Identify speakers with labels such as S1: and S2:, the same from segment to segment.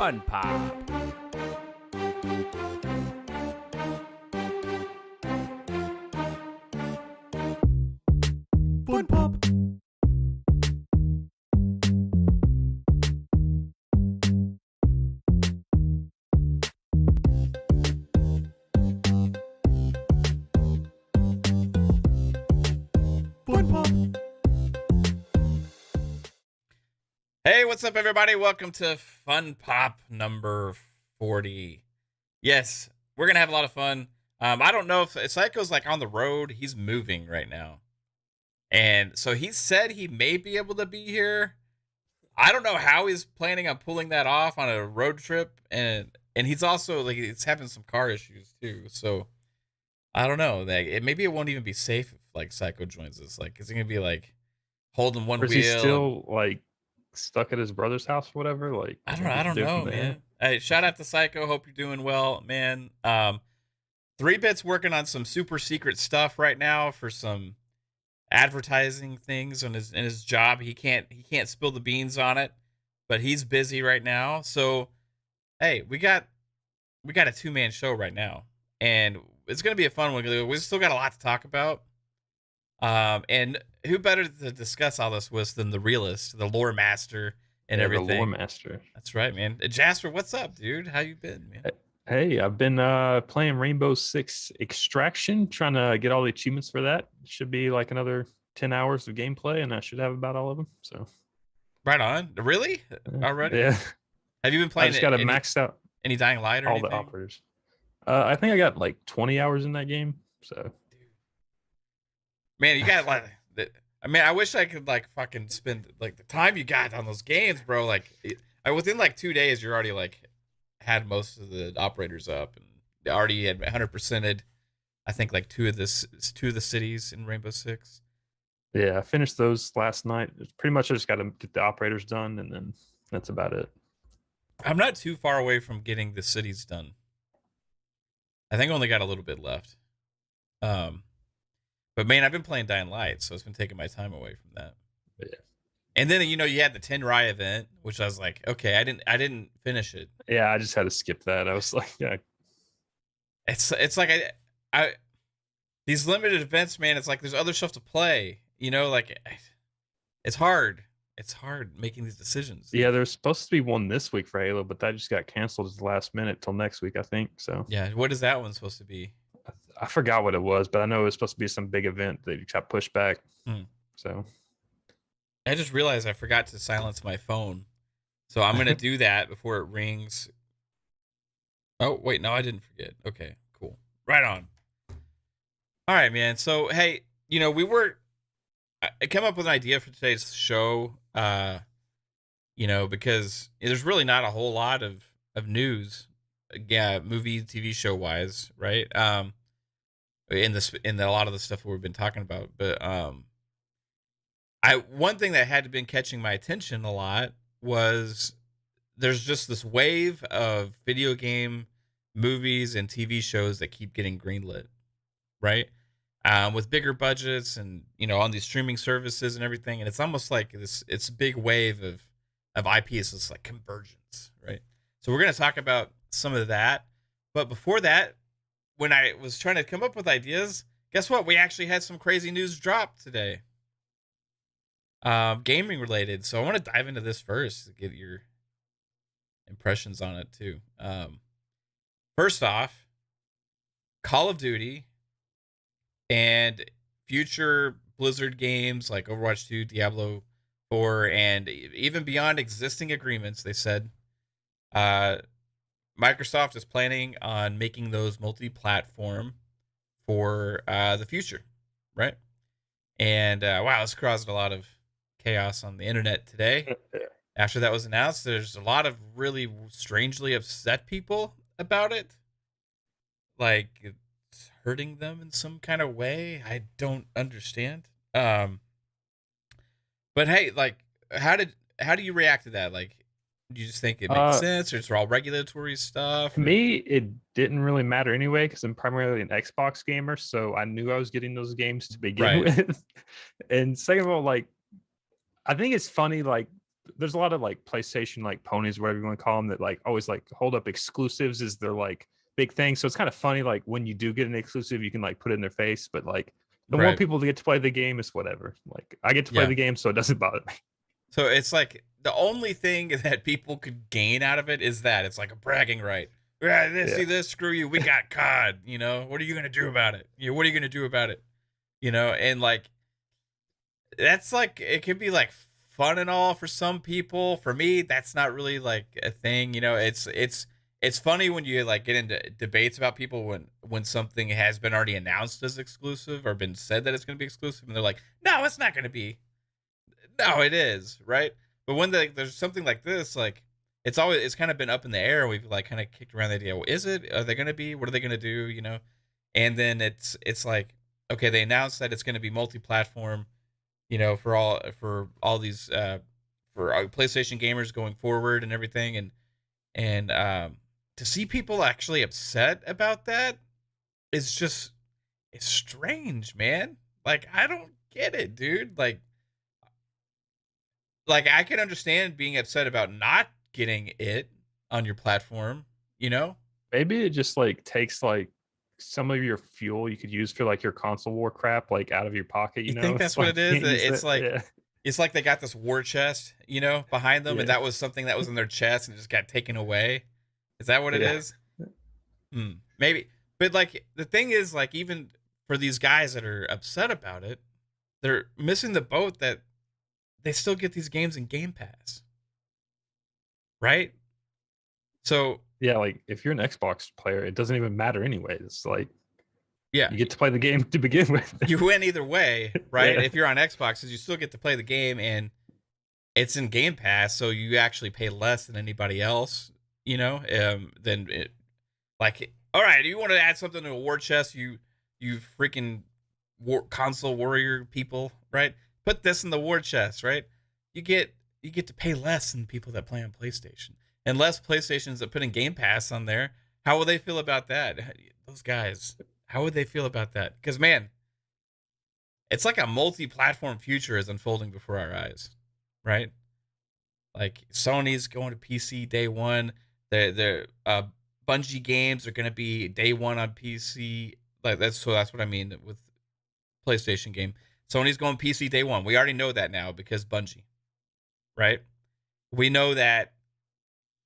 S1: FunPop. FunPop. FunPop.
S2: Hey, what's up, everybody? Welcome to FunPop number 40. Yes, we're gonna have a lot of fun. I don't know if Psycho's like on the road. He's moving right now, and so he said he may be able to be here. I don't know how he's planning on pulling that off on a road trip, and he's also like he's having some car issues too. So I don't know. Like, maybe it won't even be safe if like Psycho joins us. Like, is he gonna be like holding one
S3: Or is
S2: wheel?
S3: he still like stuck at his brother's house or whatever? Like,
S2: I don't know, man. Hey, shout out to Psycho. Hope you're doing well, man. 3-Bit's working on some super secret stuff right now for some advertising things on his job. He can't spill the beans on it, but he's busy right now. So, hey, we got a 2-man show right now, and it's gonna be a fun one. We still got a lot to talk about. And who better to discuss all this with than the realist, the lore master, and everything.
S3: The lore master.
S2: That's right, man. Jasper, what's up, dude? How you been, man?
S3: Hey, I've been playing Rainbow Six Extraction, trying to get all the achievements for that. It should be like another 10 hours of gameplay, and I should have about all of them. So,
S2: right on. Really? Already?
S3: Yeah.
S2: Have you been playing?
S3: I just got to max out
S2: any Dying Light or
S3: all
S2: anything?
S3: the operators. I think I got like 20 hours in that game. So,
S2: man, you got like. I mean, I wish I could like fucking spend like the time you got on those games, bro. Like, within like 2 days, you're already like had most of the operators up, and they already had 100%ed. I think like two of the cities in Rainbow Six.
S3: Yeah, I finished those last night. It's pretty much I just got to get the operators done, and then that's about it.
S2: I'm not too far away from getting the cities done. I think I only got a little bit left. But man, I've been playing Dying Light, so it's been taking my time away from that.
S3: Yeah.
S2: And then you had the Tenrai event, which I was like, okay, I didn't finish it.
S3: Yeah, I just had to skip that. I was like, yeah.
S2: It's like I these limited events, man. It's like there's other stuff to play. Like it's hard. It's hard making these decisions.
S3: Yeah, there's supposed to be one this week for Halo, but that just got canceled at the last minute till next week, I think. So
S2: yeah, what is that one supposed to be?
S3: I forgot what it was, but I know it was supposed to be some big event that got pushed back. So
S2: I just realized I forgot to silence my phone, so I'm gonna do that before it rings. Oh wait, no, I didn't forget. Okay, cool. Right on. All right, man. So hey, I came up with an idea for today's show. Because there's really not a whole lot of news, movie, TV show wise, right? In a lot of the stuff we've been talking about, but one thing that had been catching my attention a lot was there's just this wave of video game movies and TV shows that keep getting greenlit, right? With bigger budgets and on these streaming services and everything, and it's almost like it's a big wave of IPs. It's like convergence, right? So we're gonna talk about some of that, but before that, when I was trying to come up with ideas, guess what? We actually had some crazy news drop today. Gaming related. So I want to dive into this first to get your impressions on it too. First off, Call of Duty and future Blizzard games like Overwatch 2, Diablo 4, and even beyond existing agreements, they said, Microsoft is planning on making those multi-platform for the future, right? And wow, this caused a lot of chaos on the internet today. After that was announced, there's a lot of really strangely upset people about it. Like it's hurting them in some kind of way. I don't understand. But hey, like how do you react to that? Like, do you just think it makes sense, or it's all regulatory stuff?
S3: To me, it didn't really matter anyway, because I'm primarily an Xbox gamer, so I knew I was getting those games to begin with. And second of all, like, I think it's funny, like, there's a lot of like PlayStation like ponies, whatever you want to call them, that like always like hold up exclusives is their like big thing. So it's kind of funny, like when you do get an exclusive, you can like put it in their face, but like the more
S2: Right.
S3: people to get to play the game is whatever. Like I get to play
S2: Yeah.
S3: the game, so it doesn't bother me.
S2: So it's like the only thing that people could gain out of it is that it's like a bragging right. Yeah,
S3: Yeah.
S2: see this, screw you. We got COD. You know, what are you gonna do about it? You know, what are you gonna do about it? You know, and like that's like it could be like fun and all for some people. For me, that's not really like a thing. You know, it's funny when you like get into debates about people when something has been already announced as exclusive or been said that it's gonna be exclusive, and they're like, no, it's not gonna be. No, it is, right? But when there's something like this, like it's kind of been up in the air, and we've like kind of kicked around the idea. Well, is it? Are they going to be? What are they going to do? You know? And then it's like, okay, they announced that it's going to be multi-platform, you know, for all these for PlayStation gamers going forward and everything, and to see people actually upset about that is just it's strange, man. Like I don't get it, dude. Like I can understand being upset about not getting it on your platform, you know?
S3: Maybe it just like takes like some of your fuel you could use for like your console war crap like out of your pocket, you
S2: You
S3: know?
S2: think
S3: It's
S2: that's what
S3: like
S2: it is?
S3: can't use
S2: It's
S3: that.
S2: like
S3: Yeah.
S2: it's like they got this war chest, you know, behind them, and
S3: Yeah.
S2: that was something that was in their chest and it just got taken away. Is that what it
S3: Yeah.
S2: is? Maybe. But like the thing is, like, even for these guys that are upset about it, they're missing the boat that they still get these games in Game Pass. Right? So
S3: Yeah, like if you're an Xbox player, it doesn't even matter anyway. It's like
S2: yeah,
S3: you get to play the game to begin with.
S2: you win either way, right?
S3: Yeah.
S2: If you're on Xboxes, you still get to play the game, and it's in Game Pass, so you actually pay less than anybody else, you know. Then it, like, all right, you want to add something to a war chest, you freaking console warrior people, right? Put this in the war chest, right? You get to pay less than people that play on PlayStation, and less PlayStations that put in Game Pass on there. How will they feel about that? Those guys, how would they feel about that? Because man, it's like a multi-platform future is unfolding before our eyes, right? Like Sony's going to PC day one. Their Bungie games are going to be day one on PC. Like that's what I mean with PlayStation game. Sony's going PC day one. We already know that now because Bungie, right? We know that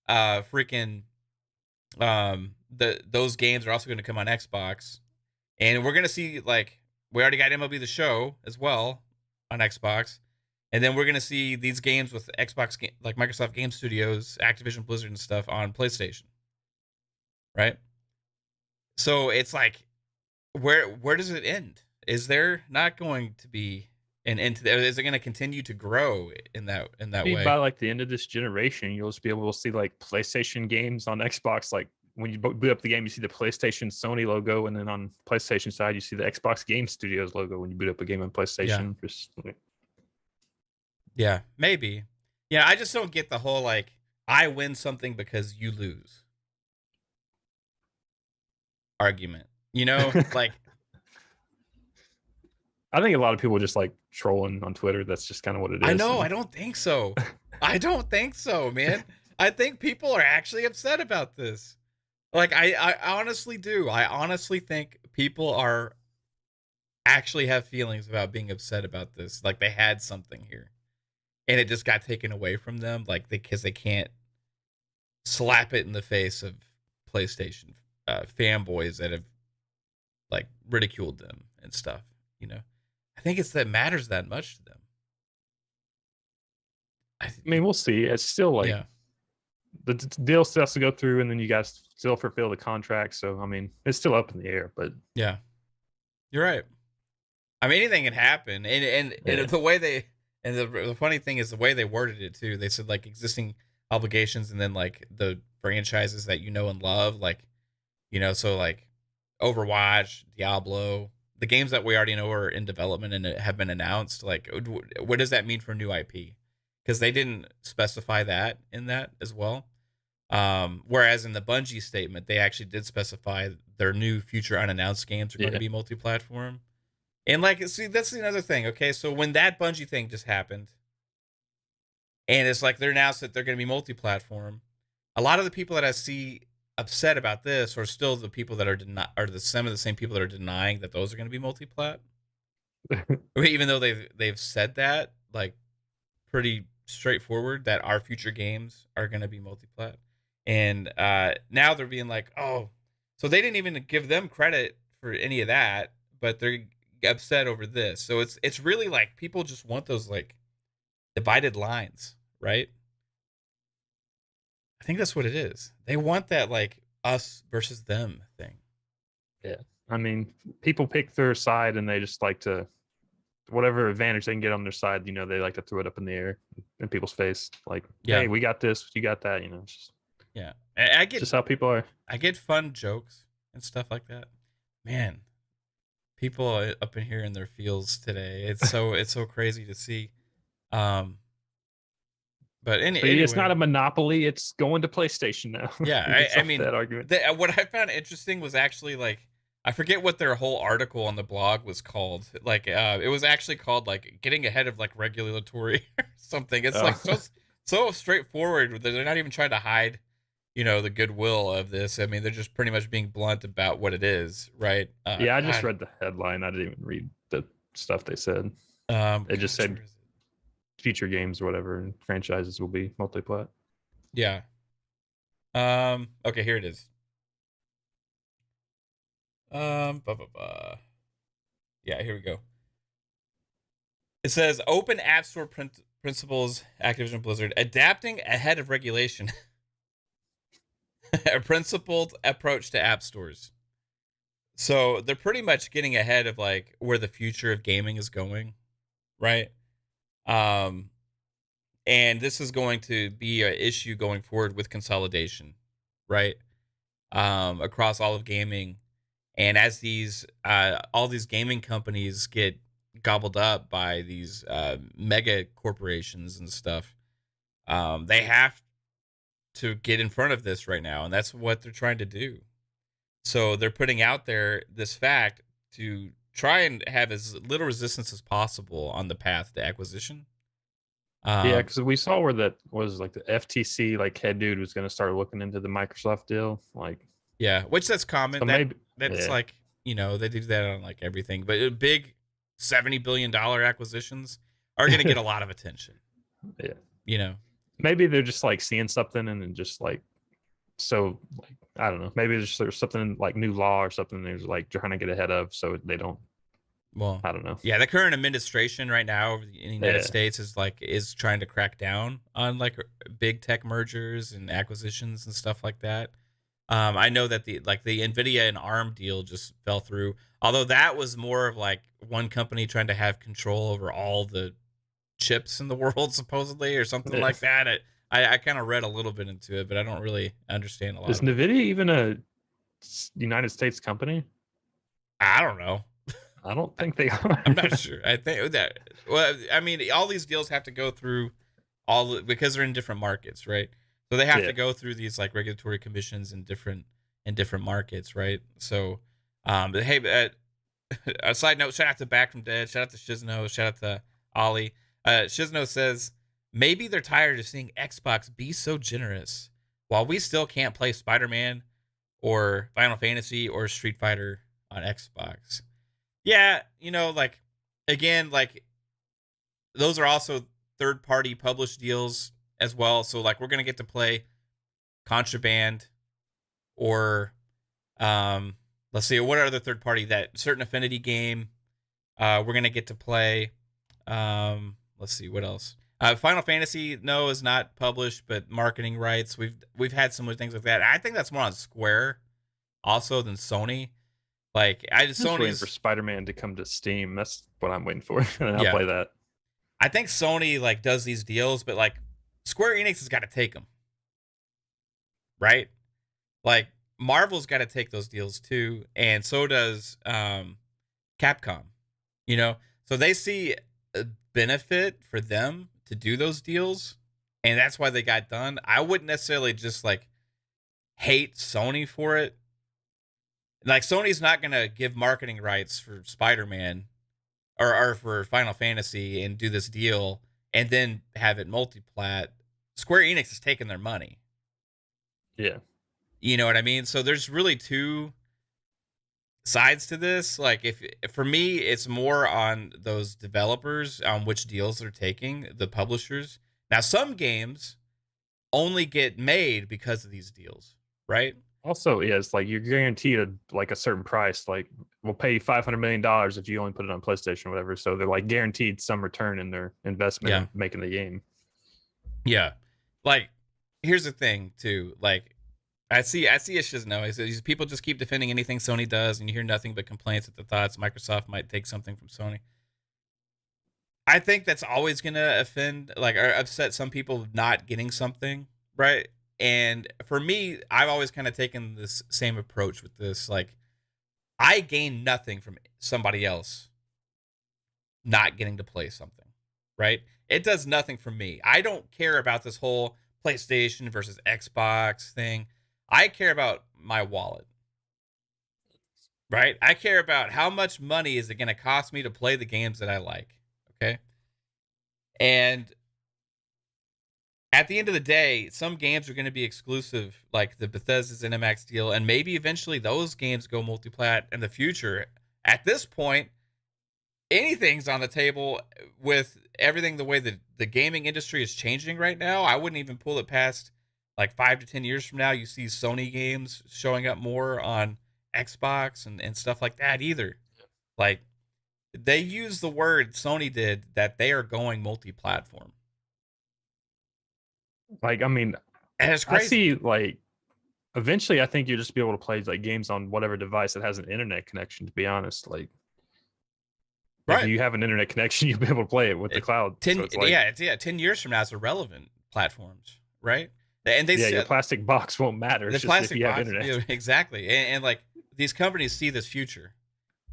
S2: freaking those games are also going to come on Xbox, and we're going to see like we already got MLB The Show as well on Xbox, and then we're going to see these games with Xbox like Microsoft Game Studios, Activision Blizzard and stuff on PlayStation, right? So it's like where does it end? Is there not going to be an end to that? Is it going to continue to grow in that
S3: Maybe
S2: way?
S3: by like the end of this generation, you'll just be able to see like PlayStation games on Xbox. Like when you boot up the game, you see the PlayStation Sony logo, and then on PlayStation side, you see the Xbox Game Studios logo when you boot up a game on PlayStation.
S2: Yeah, maybe. Yeah, I just don't get the whole like I win something because you lose argument. You know, like
S3: I think a lot of people are just like trolling on Twitter. That's just kind of what it is.
S2: I know. I don't think so. I don't think so, man. I think people are actually upset about this. Like, I honestly do. I honestly think people are actually have feelings about being upset about this. Like they had something here, and it just got taken away from them. Like because they can't slap it in the face of PlayStation fanboys that have like ridiculed them and stuff. You know, I think it's that matters that much to them.
S3: I mean, we'll see. It's still like the deal still has to go through, and then you guys still fulfill the contract. So I mean, it's still up in the air. But
S2: yeah, you're right. I mean, anything can happen, and the way they and the funny thing is the way they worded it too. They said like existing obligations, and then like the franchises that you know and love, like you know, so like Overwatch, Diablo, the games that we already know are in development and have been announced. Like, what does that mean for new IP? Because they didn't specify that in that as well. Whereas in the Bungie statement, they actually did specify their new future unannounced games are going to be multi-platform. And like, see, that's another thing. Okay, so when that Bungie thing just happened, And it's like they're announced that they're going to be multi-platform. A lot of the people that I see upset about this are still the people that are some of the same people that are denying that those are going to be multi-plat. Even though they've said that like pretty straightforward that our future games are going to be multi-plat. And now they're being like, oh, so they didn't even give them credit for any of that, but they're upset over this. So it's really like people just want those like divided lines, right? I think that's what it is. They want that like us versus them thing.
S3: Yeah. I mean, people pick their side and they just like to, whatever advantage they can get on their side, you know, they like to throw it up in the air in people's face. Like,
S2: Yeah.
S3: hey, we got this, you got that, you know. It's just,
S2: yeah. I get
S3: just how people are.
S2: I get fun jokes and stuff like that. Man, people are up in here in their feels today. It's so crazy to see. But anyway,
S3: it's not a monopoly. It's going to PlayStation now.
S2: Yeah, I mean,
S3: that argument.
S2: What I found interesting was actually like I forget what their whole article on the blog was called. Like, it was actually called like getting ahead of like regulatory or something. It's like so straightforward. They're not even trying to hide, you know, the goodwill of this. I mean, they're just pretty much being blunt about what it is, right?
S3: Yeah, I just read the headline. I didn't even read the stuff they said. They just said future games or whatever and franchises will be multi-plat.
S2: Yeah. Okay, here it is. Yeah, here we go. It says open app store principles, Activision Blizzard adapting ahead of regulation. A principled approach to app stores. So they're pretty much getting ahead of like where the future of gaming is going, right? And this is going to be an issue going forward with consolidation, right? Across all of gaming. And as these all these gaming companies get gobbled up by these mega corporations and stuff, they have to get in front of this right now, and that's what they're trying to do. So they're putting out there this fact to try and have as little resistance as possible on the path to acquisition.
S3: Yeah, because we saw where that was like the FTC like head dude was going to start looking into the Microsoft deal, like.
S2: Yeah, which that's common.
S3: So
S2: that's like, you know, they do that on like everything. But big $70 billion acquisitions are going to get a lot of attention.
S3: Yeah.
S2: You know,
S3: maybe they're just like seeing something and then just like, so like, I don't know. Maybe there's something like new law or something they're like trying to get ahead of so they don't.
S2: Well,
S3: I don't know.
S2: Yeah, the current administration right now in the United States is trying to crack down on like big tech mergers and acquisitions and stuff like that. I know that the Nvidia and ARM deal just fell through, although that was more of like one company trying to have control over all the chips in the world, supposedly, or something like that. I kind of read a little bit into it, but I don't really understand a lot.
S3: Is Nvidia even a United States company?
S2: I don't know.
S3: I don't think they are.
S2: I'm not sure. I think that. Well, I mean, all these deals have to go through because they're in different markets, right? So they have to go through these like regulatory commissions in different markets, right? So, hey, a side note: shout out to BACfromthedead, shout out to Shizno, shout out to Ollie. Shizno says maybe they're tired of seeing Xbox be so generous, while we still can't play Spider-Man or Final Fantasy or Street Fighter on Xbox. Yeah, you know, like again, like those are also third-party published deals as well. So like we're gonna get to play Contraband or let's see, what other third party, that certain Affinity game we're gonna get to play. Let's see, what else? Final Fantasy, no, is not published, but marketing rights. We've had some things like that. I think that's more on Square also than Sony. Like
S3: Sony's waiting for Spider-Man to come to Steam. That's what I'm waiting for, and I'll play that.
S2: I think Sony like does these deals, but like Square Enix has got to take them, right? Like Marvel's got to take those deals too, and so does Capcom. You know, so they see a benefit for them to do those deals, and that's why they got done. I wouldn't necessarily just like hate Sony for it. Like Sony's not gonna give marketing rights for Spider-Man or for Final Fantasy and do this deal and then have it multiplat, Square Enix is taking their money.
S3: Yeah.
S2: You know what I mean? So there's really two sides to this. Like, if for me, it's more on those developers on which deals they're taking, the publishers. Now, some games only get made because of these deals, right?
S3: Also, yeah, it's like you're guaranteed a certain price. Like, we'll pay you $500 million if you only put it on PlayStation or whatever. So they're like guaranteed some return in their investment in making the game.
S2: Yeah. Like, here's the thing too. Like, I see issues now. These people just keep defending anything Sony does, and you hear nothing but complaints at the thoughts Microsoft might take something from Sony. I think that's always gonna offend, like, or upset some people not getting something, right? And for me, I've always kind of taken this same approach with this. Like, I gain nothing from somebody else not getting to play something, right? It does nothing for me. I don't care about this whole PlayStation versus Xbox thing. I care about my wallet, right? I care about how much money is it going to cost me to play the games that I like, okay? And at the end of the day, some games are going to be exclusive, like the Bethesda's ZeniMax deal, and maybe eventually those games go multiplat in the future. At this point, anything's on the table with everything the way that the gaming industry is changing right now. I wouldn't even pull it past like 5 to 10 years from now. You see Sony games showing up more on Xbox and stuff like that either. Like, they use the word, Sony did, that they are going multi-platform.
S3: Like, I mean,
S2: and it's crazy.
S3: I see, like, eventually I think you'll just be able to play like games on whatever device that has an internet connection, to be honest. Like,
S2: right.
S3: If you have an internet connection, you'll be able to play it with the cloud.
S2: 10 years from now, it's irrelevant platforms, right? And they
S3: your plastic box won't matter.
S2: The plastic if you box, have internet. Exactly. And like, these companies see this future.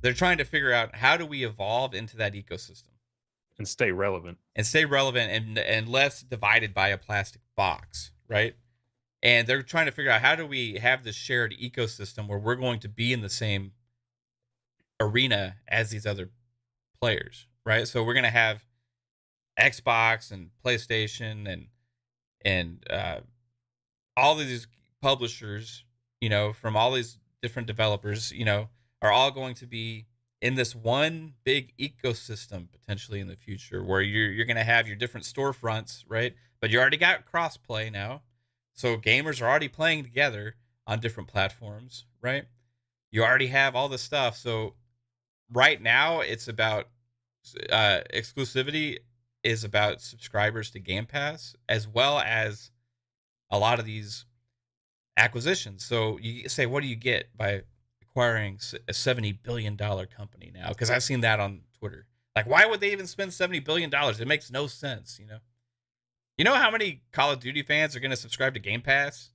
S2: They're trying to figure out, how do we evolve into that ecosystem
S3: and stay relevant
S2: and less divided by a plastic box, right? And they're trying to figure out, how do we have this shared ecosystem where we're going to be in the same arena as these other players, right? So we're going to have Xbox and PlayStation and all of these publishers, you know, from all these different developers, you know, are all going to be in this one big ecosystem potentially in the future, where you're going to have your different storefronts, right? But you already got cross-play now. So gamers are already playing together on different platforms, right? You already have all this stuff. So right now, it's about exclusivity is about subscribers to Game Pass, as well as a lot of these acquisitions. So you say, what do you get by acquiring a $70 billion company now? Because I've seen that on Twitter. Like, why would they even spend $70 billion? It makes no sense, you know? You know how many Call of Duty fans are going to subscribe to Game Pass?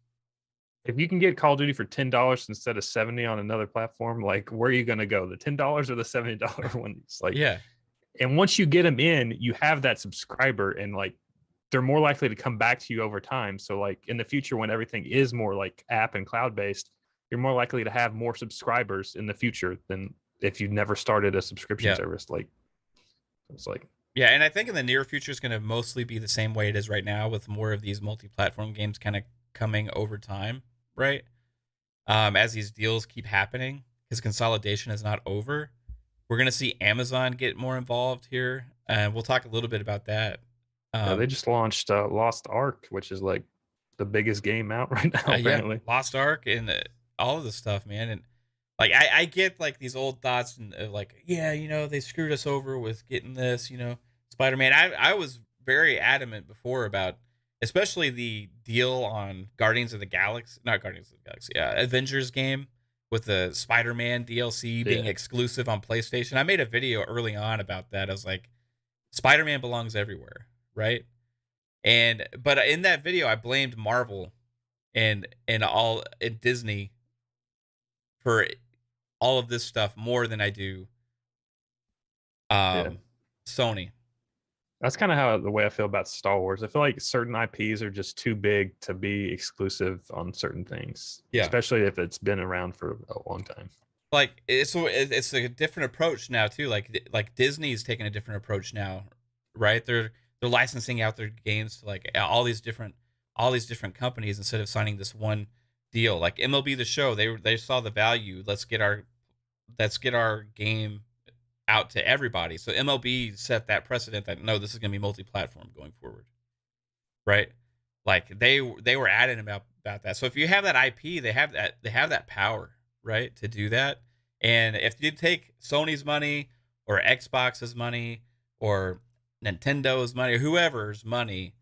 S3: If you can get Call of Duty for $10 instead of $70 on another platform, like, where are you going to go? The $10 or the $70 ones? Like,
S2: yeah.
S3: And once you get them in, you have that subscriber, and like, they're more likely to come back to you over time. So like, in the future, when everything is more like app and cloud based, you're more likely to have more subscribers in the future than if you never started a subscription service. Like, it's like,
S2: yeah. And I think in the near future, it's going to mostly be the same way it is right now, with more of these multi-platform games kind of coming over time, right? As these deals keep happening, because consolidation is not over. We're going to see Amazon get more involved here. And we'll talk a little bit about that.
S3: They just launched Lost Ark, which is like the biggest game out right now, apparently.
S2: Lost Ark and all of this stuff, man. And like, I get like these old thoughts and like, yeah, you know, they screwed us over with getting this, you know, Spider-Man. I was very adamant before about, especially the deal on Avengers game with the Spider-Man DLC being exclusive on PlayStation. I made a video early on about that. I was like, Spider-Man belongs everywhere, right? But in that video, I blamed Marvel and Disney for all of this stuff more than I do Sony.
S3: That's kind of how the way I feel about Star Wars. I feel like certain IPs are just too big to be exclusive on certain things, especially if it's been around for a long time.
S2: Like, it's a different approach now too. Like Disney's taking a different approach now, right? They're they're licensing out their games to like all these different companies instead of signing this one deal. Like MLB The Show, they saw the value. Let's get our game out to everybody. So MLB set that precedent that no, this is going to be multi-platform going forward, right? Like they were adamant about that. So if you have that IP, they have that power, right, to do that. And if you take Sony's money or Xbox's money or Nintendo's money or whoever's money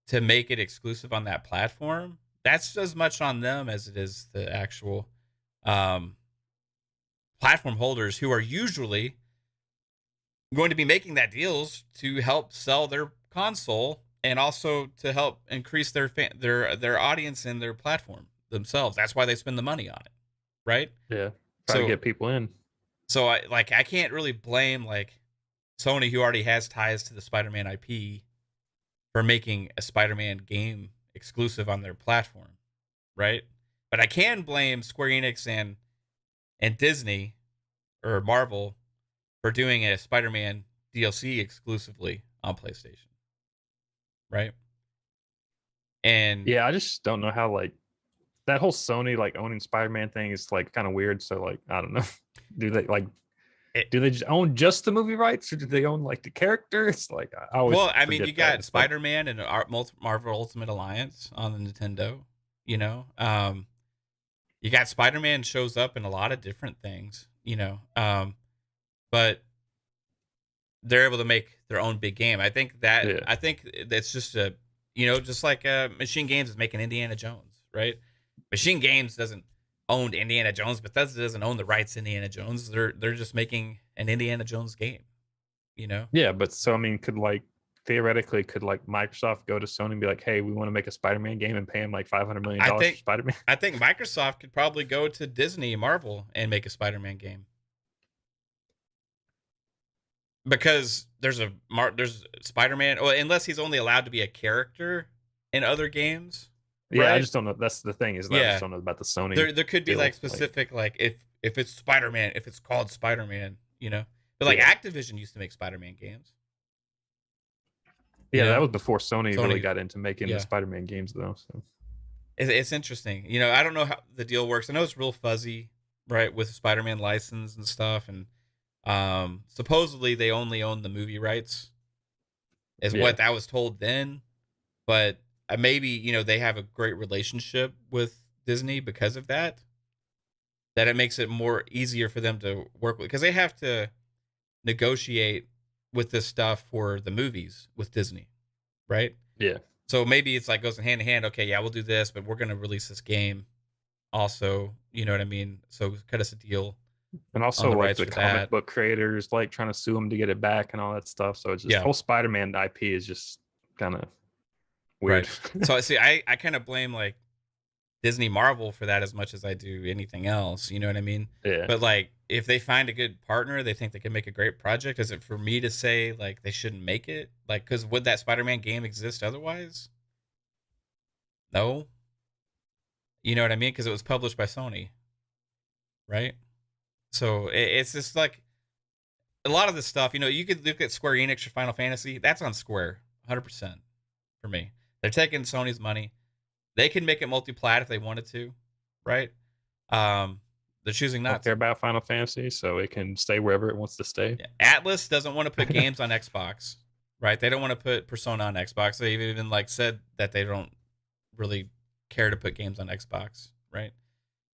S2: to make it exclusive on that platform, that's as much on them as it is the actual platform holders, who are usually going to be making that deals to help sell their console and also to help increase their audience and their platform themselves. That's why they spend the money on it, right?
S3: Yeah, try to get people in.
S2: So I can't really blame like Sony, who already has ties to the Spider-Man IP, for making a Spider-Man game exclusive on their platform, right? But I can blame Square Enix and Disney or Marvel for doing a Spider-Man DLC exclusively on PlayStation, right? And
S3: yeah, I just don't know how like that whole Sony like owning Spider-Man thing is like kind of weird. So like I don't know, do they just own just the movie rights, or do they own like the character? It's like I always
S2: you got Spider-Man and Marvel Ultimate Alliance on the Nintendo. You know, you got Spider-Man shows up in a lot of different things. You know, but they're able to make their own big game. I think that's just just like Machine Games is making Indiana Jones, right? Machine Games doesn't own Indiana Jones, but Bethesda doesn't own the rights to Indiana Jones. They're just making an Indiana Jones game, you know?
S3: Yeah, but so I mean, theoretically could Microsoft go to Sony and be like, hey, we want to make a Spider-Man game and pay him like $500 million for Spider-Man?
S2: I think Microsoft could probably go to Disney, Marvel, and make a Spider-Man game. Because there's Spider-Man, unless he's only allowed to be a character in other games.
S3: Yeah,
S2: right?
S3: I just don't know. That's the thing is that I just don't know about the Sony.
S2: There could be like specific like if it's Spider-Man, if it's called Spider-Man, you know. But like Activision used to make Spider-Man games.
S3: Yeah, that was before Sony really got into making the Spider-Man games though. So
S2: it's interesting. You know, I don't know how the deal works. I know it's real fuzzy, right, with the Spider-Man license and stuff, and supposedly they only own the movie rights, is what I was told then. But maybe they have a great relationship with Disney because of that it makes it more easier for them to work with, because they have to negotiate with this stuff for the movies with Disney, right?
S3: Yeah.
S2: So maybe it's like goes hand in hand. Okay, yeah, we'll do this, but we're going to release this game also. You know what I mean? So cut us a deal.
S3: And also like the comic book creators like trying to sue them to get it back and all that stuff. So it's just whole Spider-Man IP is just kind of weird.
S2: Right. So see, I kind of blame like Disney, Marvel for that as much as I do anything else. You know what I mean?
S3: Yeah.
S2: But like, if they find a good partner, they think they can make a great project. Is it for me to say like they shouldn't make it? Like, because would that Spider-Man game exist otherwise? No. You know what I mean? Because it was published by Sony, right? So it's just like a lot of this stuff. You could look at Square Enix or Final Fantasy. That's on Square, 100% for me. They're taking Sony's money. They can make it multi-plat if they wanted to, right? They're choosing not to.
S3: I don't care about Final Fantasy, so it can stay wherever it wants to stay.
S2: Yeah. Atlus doesn't want to put games on Xbox, right? They don't want to put Persona on Xbox. They've even like said that they don't really care to put games on Xbox, right?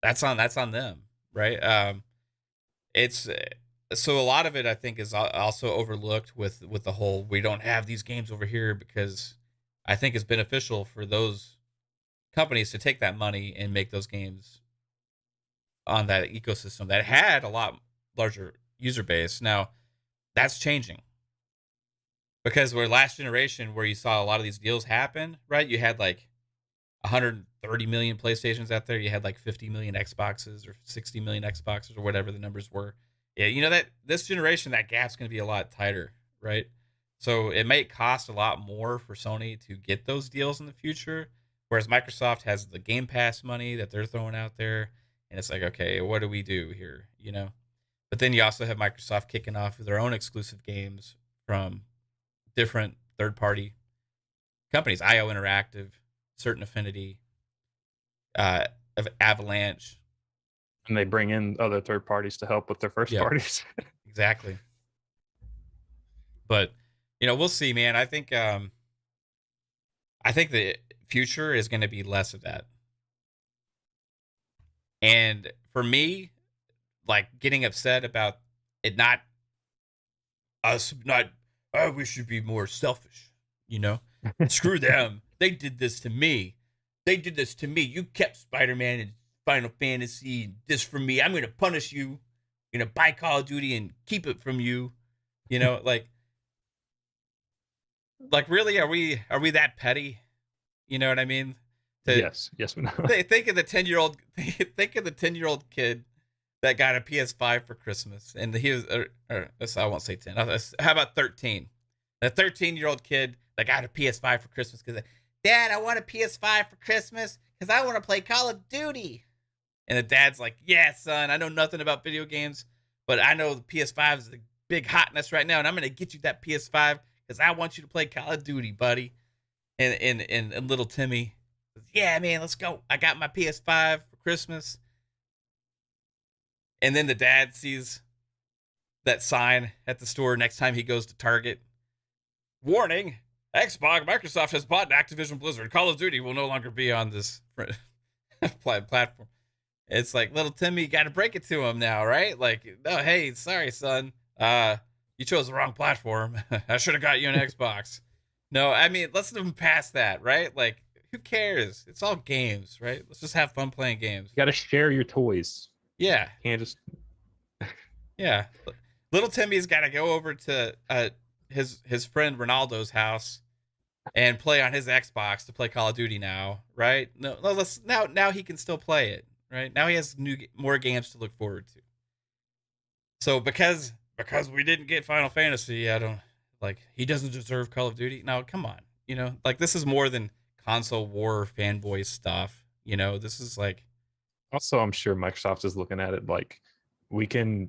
S2: That's on them, right? It's so a lot of it I think is also overlooked with the whole we don't have these games over here, because I think it's beneficial for those companies to take that money and make those games on that ecosystem that had a lot larger user base. Now that's changing, because we're last generation where you saw a lot of these deals happen, right? You had like 130 million PlayStations out there. You had like 50 million Xboxes or 60 million Xboxes or whatever the numbers were. Yeah, that this generation, that gap's going to be a lot tighter, right? So it may cost a lot more for Sony to get those deals in the future, whereas Microsoft has the Game Pass money that they're throwing out there, and it's like, okay, what do we do here, But then you also have Microsoft kicking off their own exclusive games from different third-party companies, IO Interactive, Certain Affinity, Avalanche.
S3: And they bring in other third parties to help with their first parties.
S2: Exactly. But we'll see, man. I think the future is going to be less of that. And for me, like getting upset about it not we should be more selfish, Screw them. They did this to me. You kept Spider-Man and Final Fantasy and this from me. I'm going to punish you. I'm going to buy Call of Duty and keep it from you. Like really, are we that petty? You know what I mean?
S3: Yes, we know.
S2: Think of the 10-year-old kid that got a PS5 for Christmas, and he was, I won't say 10. How about 13? The 13-year-old kid that got a PS5 for Christmas because, Dad, I want a PS5 for Christmas because I want to play Call of Duty. And the dad's like, yeah, son, I know nothing about video games, but I know the PS5 is the big hotness right now, and I'm going to get you that PS5 because I want you to play Call of Duty, buddy. And little Timmy, yeah, man, let's go. I got my PS5 for Christmas. And then the dad sees that sign at the store next time he goes to Target. Warning, Microsoft has bought Activision Blizzard. Call of Duty will no longer be on this platform. It's like, little Timmy, you got to break it to him now, right? Like, oh, hey, sorry, son. You chose the wrong platform. I should have got you an Xbox. No, I mean, let's move past that, right? Like, who cares? It's all games, right? Let's just have fun playing games.
S3: You got to share your toys.
S2: Yeah.
S3: You can't just...
S2: Yeah. Little Timmy's got to go over to his friend Ronaldo's house and play on his Xbox to play Call of Duty now, right? No, now he can still play it, right? Now he has more games to look forward to. So because we didn't get Final Fantasy, he doesn't deserve Call of Duty. No, come on. This is more than console war fanboy stuff. This is like...
S3: Also, I'm sure Microsoft is looking at it like, we can,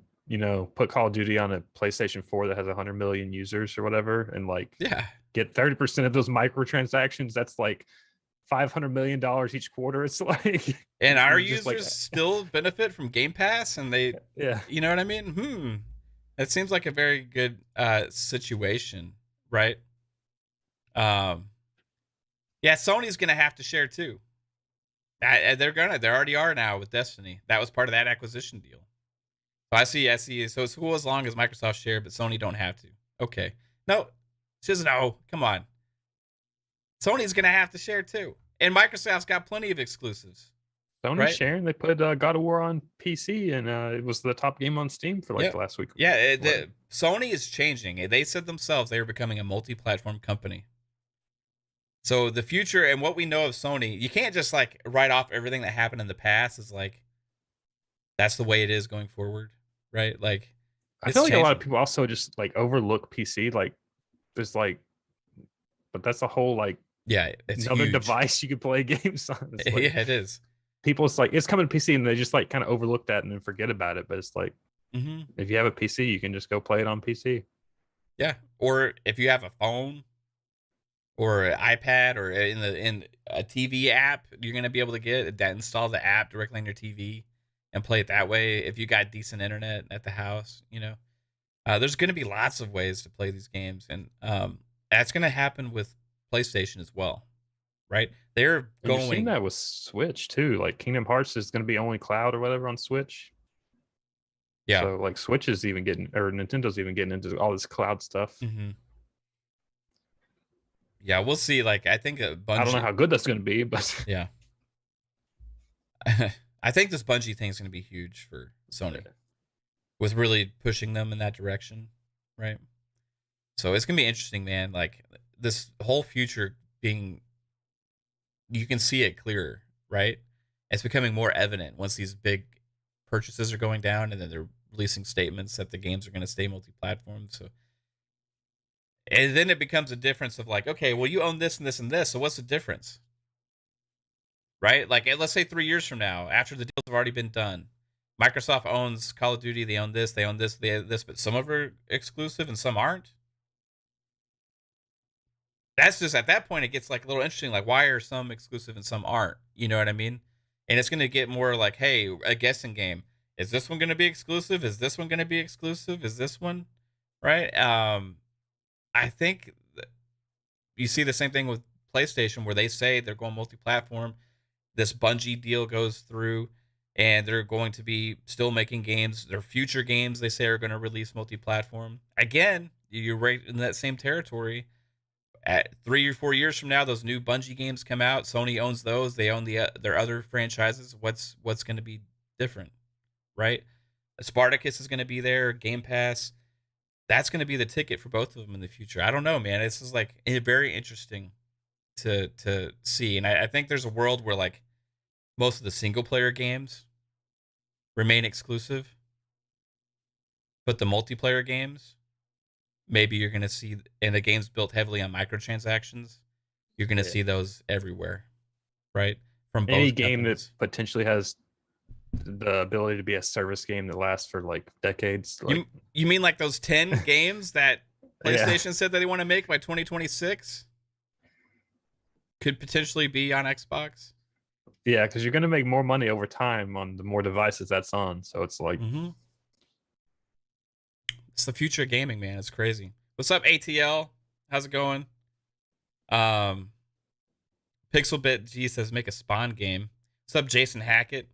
S3: put Call of Duty on a PlayStation 4 that has 100 million users or whatever, and get 30% of those microtransactions. That's like $500 million each quarter. It's like,
S2: and our users still benefit from Game Pass, and they, you know what I mean? It seems like a very good situation, right? Yeah, Sony's gonna have to share too. They already are now with Destiny. That was part of that acquisition deal. So I see. So it's cool as long as Microsoft share, but Sony don't have to. Okay. No, just no. Come on. Sony's gonna have to share too, and Microsoft's got plenty of exclusives.
S3: Sony's sharing. They put God of War on PC, and it was the top game on Steam for the last week.
S2: Yeah, Sony is changing. They said themselves they are becoming a multi-platform company. So the future and what we know of Sony, you can't just write off everything that happened in the past as that's the way it is going forward, right?
S3: I feel like a lot of people also just overlook PC. There's but that's a whole
S2: it's
S3: another
S2: huge
S3: device you could play games on.
S2: Yeah, it is.
S3: People, it's coming to PC, and they just kind of overlook that and then forget about it. But it's if you have a PC, you can just go play it on PC.
S2: Yeah, or if you have a phone or an iPad or in a TV app, you're gonna be able to install the app directly on your TV and play it that way. If you got decent internet at the house, there's gonna be lots of ways to play these games, and that's gonna happen with PlayStation as well, right? They're going.
S3: You've seen that with Switch too. Kingdom Hearts is gonna be only cloud or whatever on Switch.
S2: Yeah.
S3: So Switch is even Nintendo's even getting into all this cloud stuff.
S2: Mm-hmm. Yeah, we'll see. I think Bungie...
S3: I don't know how good that's going to be, but
S2: yeah, I think this Bungie thing is going to be huge for Sony, with really pushing them in that direction, right? So it's going to be interesting, man. This whole future being, you can see it clearer, right? It's becoming more evident once these big purchases are going down, and then they're releasing statements that the games are going to stay multi-platform. So. And then it becomes a difference of okay, well, you own this and this and this, so what's the difference? Right? Let's say 3 years from now, after the deals have already been done, Microsoft owns Call of Duty, they own this, they own this, they own this, but some of them are exclusive and some aren't. that's just, at that point, it gets like a little interesting. Like, why are some exclusive and some aren't? You know what I mean? And it's going to get more like, hey, a guessing game. Is this one going to be exclusive? Is this one going to be exclusive? Is this one right? I think you see the same thing with PlayStation, where they say they're going multi-platform. This Bungie deal goes through, and they're going to be still making games. Their future games, they say, are going to release multi-platform. Again, you're right in that same territory. At 3 or 4 years from now, those new Bungie games come out. Sony owns those. They own their other franchises. What's going to be different, right? Spartacus is going to be there. Game Pass. That's going to be the ticket for both of them in the future. I don't know, man. This is like very interesting to see, and I think there's a world where like most of the single player games remain exclusive, but the multiplayer games, maybe you're going to see, and the games built heavily on microtransactions, you're going to see those everywhere, right? From both
S3: any game
S2: companies.
S3: that potentially has the ability to be a service game that lasts for like decades. Like,
S2: you mean like those 10 games that PlayStation said that they want to make by 2026 could potentially be on Xbox?
S3: Yeah, because you're going to make more money over time on the more devices that's on. So it's like,
S2: it's the future of gaming, man. It's crazy. What's up, ATL? How's it going? Pixelbit G says make a Spawn game. What's up, Jason Hackett?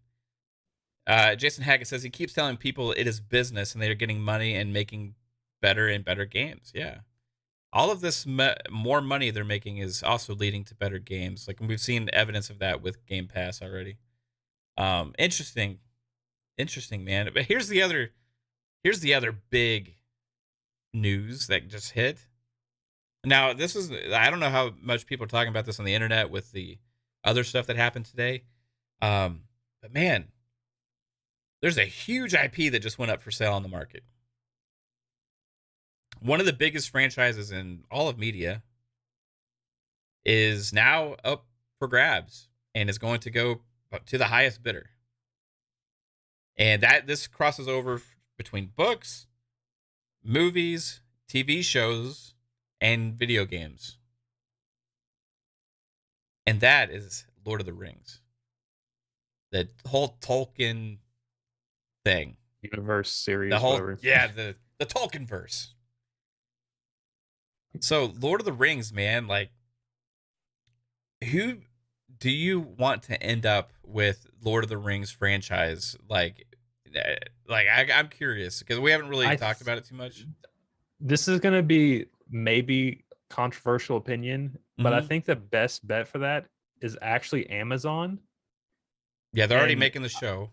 S2: Jason Hackett says he keeps telling people it is business and they are getting money and making better and better games. Yeah. All of this more money they're making is also leading to better games. Like, we've seen evidence of that with Game Pass already. Interesting, man. But here's the other big news that just hit. Now, this is, I don't know how much people are talking about this on the internet with the other stuff that happened today. But man, there's a huge IP that just went up for sale on the market. One of the biggest franchises in all of media is now up for grabs and is going to go to the highest bidder. And this crosses over between books, movies, TV shows, and video games. And that is Lord of the Rings. The whole Tolkien thing.
S3: Universe series.
S2: The whole,
S3: whatever.
S2: yeah, the Tolkien verse. So, Lord of the Rings, man, like, who do you want to end up with Lord of the Rings franchise? Like I'm curious, because we haven't really talked about it too much.
S3: This is going to be maybe controversial opinion, but I think the best bet for that is actually Amazon.
S2: Yeah, they're already making the show.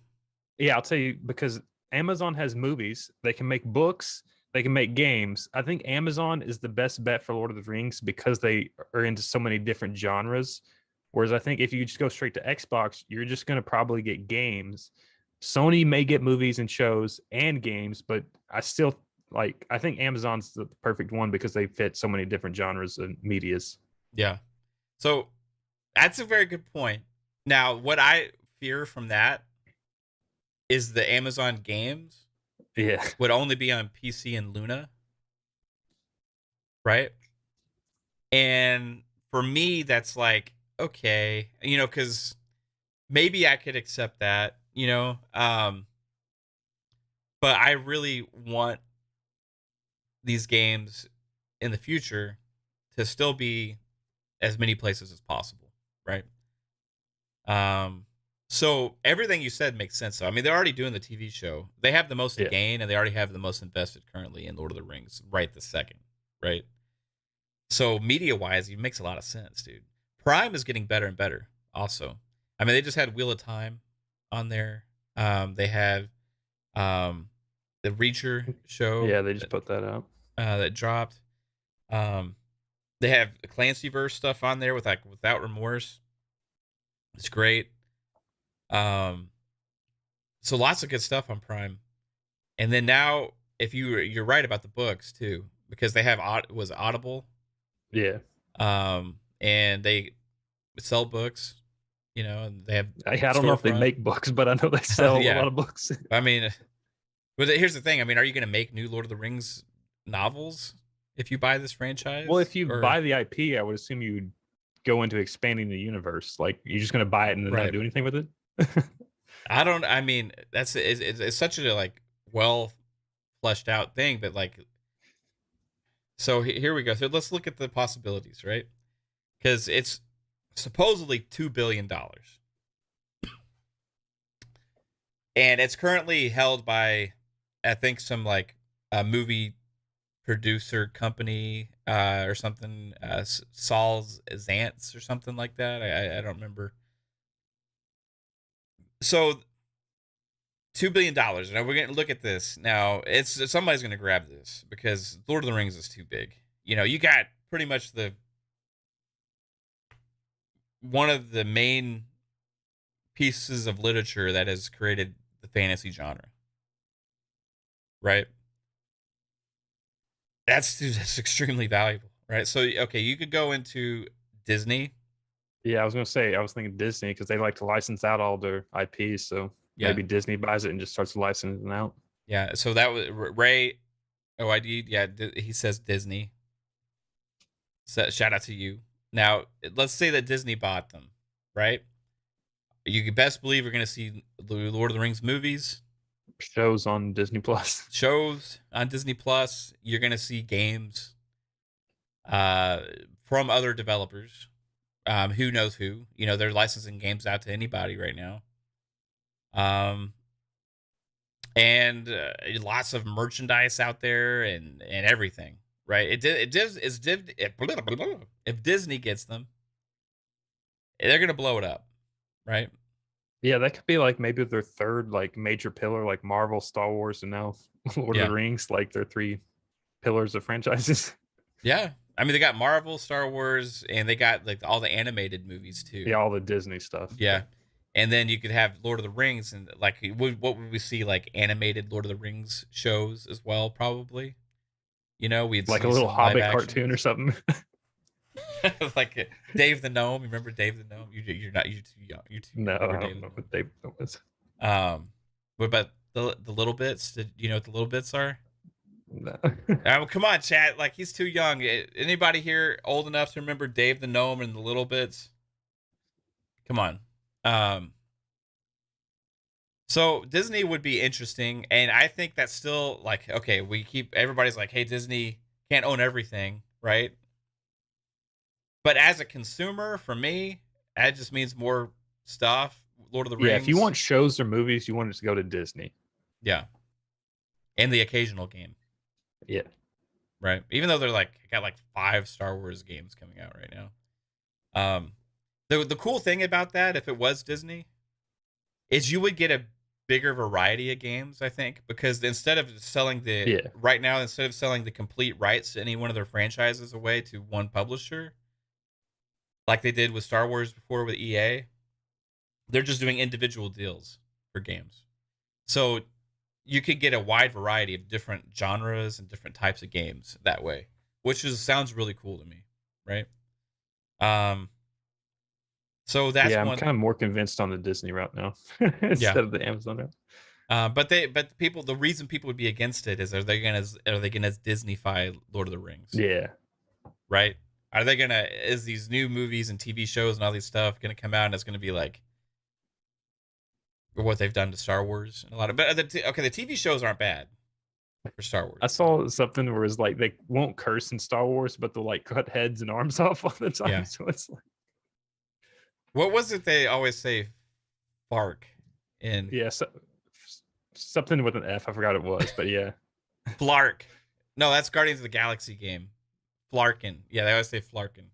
S3: Yeah, I'll tell you, because Amazon has movies, they can make books, they can make games. I think Amazon is the best bet for Lord of the Rings because they are into so many different genres. Whereas I think if you just go straight to Xbox, you're just going to probably get games. Sony may get movies and shows and games, but I still I think Amazon's the perfect one because they fit so many different genres and medias.
S2: Yeah. So that's a very good point. Now, what I fear from that is the Amazon games would only be on PC and Luna, right? And for me, that's like, okay, because maybe I could accept that, but I really want these games in the future to still be as many places as possible, right? So everything you said makes sense. So, I mean, they're already doing the TV show. They have the most to gain, and they already have the most invested currently in Lord of the Rings right this second, right? So media-wise, it makes a lot of sense, dude. Prime is getting better and better also. I mean, they just had Wheel of Time on there. They have the Reacher show.
S3: Yeah, they just put that out.
S2: That dropped. They have the Clancyverse stuff on there Without Remorse. It's great. So lots of good stuff on Prime. And then now, if you're right about the books too, because they have Audible.
S3: Yeah.
S2: And they sell books, and they have.
S3: I don't know if they make books, but I know they sell a lot of books.
S2: I mean, but here's the thing. I mean, are you going to make new Lord of the Rings novels? if you buy this franchise.
S3: Well, if you
S2: or,
S3: buy the IP, I would assume you'd go into expanding the universe. Like you're just going to buy it and then
S2: Right.
S3: not do anything with it.
S2: I mean, it's such a like well fleshed out thing, but like, so here we go. So let's look at the possibilities, right? Because it's supposedly $2 billion. And it's currently held by, I think, some like a movie producer company or something, Saul's Zantz or something like that. I don't remember. So $2 billion. Now we're gonna look at this. Now it's somebody's gonna grab this because Lord of the Rings is too big. You know, you got pretty much one of the main pieces of literature that has created the fantasy genre. Right? That's extremely valuable, right? So okay, you could go into Disney.
S3: Yeah, I was going to say, I was thinking Disney because they like to license out all their IPs. So maybe Disney buys it and just starts licensing out.
S2: Yeah. So that was Ray OID. Yeah, he says Disney. So, shout out to you. Now, let's say that Disney bought them, right? You could best believe you're going to see Lord of the Rings movies,
S3: shows on Disney Plus.
S2: Shows on Disney Plus. You're going to see games from other developers. Who knows who? You know, they're licensing games out to anybody right now. And lots of merchandise out there and everything, right? If Disney gets them, they're gonna blow it up, right?
S3: Yeah, that could be like maybe their third like major pillar, like Marvel, Star Wars, and now Lord of the Rings, like their three pillars of franchises.
S2: Yeah. I mean, they got Marvel, Star Wars, and they got like all the animated movies too.
S3: Yeah, all the Disney stuff.
S2: Yeah. And then you could have Lord of the Rings, and like, what would we see? Like animated Lord of the Rings shows as well, probably. You know, we'd
S3: like
S2: see
S3: a little Hobbit
S2: actions.
S3: cartoon or something.
S2: Like Dave the Gnome. Remember Dave the Gnome? You're too young. You're too
S3: no,
S2: young.
S3: I don't know what Dave the Gnome was.
S2: What about the little bits? Did you know what the little bits are?
S3: No.
S2: Come on, chat. Like, he's too young. Anybody here old enough to remember Dave the Gnome and the little bits? Come on. So Disney would be interesting, and I think that's still like, okay, everybody's like, hey, Disney can't own everything, right? But as a consumer, for me, that just means more stuff. Lord of the Rings.
S3: Yeah, if you want shows or movies, you want it to go to Disney.
S2: Yeah. And the occasional game.
S3: Yeah.
S2: Right. Even though they're got like 5 Star Wars games coming out right now. The cool thing about that, if it was Disney, is you would get a bigger variety of games, I think, because instead of selling instead of selling the complete rights to any one of their franchises away to one publisher, like they did with Star Wars before with EA, they're just doing individual deals for games. So you could get a wide variety of different genres and different types of games that way, which sounds really cool to me, right? So that's
S3: I'm kind of more convinced on the Disney route now instead of the Amazon route.
S2: But the reason people would be against it is, are they gonna Disney-fy Lord of the Rings?
S3: Yeah.
S2: Right? Is these new movies and TV shows and all these stuff gonna come out and it's gonna be like what they've done to Star Wars and a lot of, but the TV shows aren't bad for Star Wars.
S3: I saw something where it's like they won't curse in Star Wars, but they'll like cut heads and arms off all the time. Yeah. So it's like,
S2: what was it they always say? Fark in
S3: something with an F. I forgot it was, but yeah.
S2: Flark. No, that's Guardians of the Galaxy game. Flarkin. Yeah, they always say Flarkin.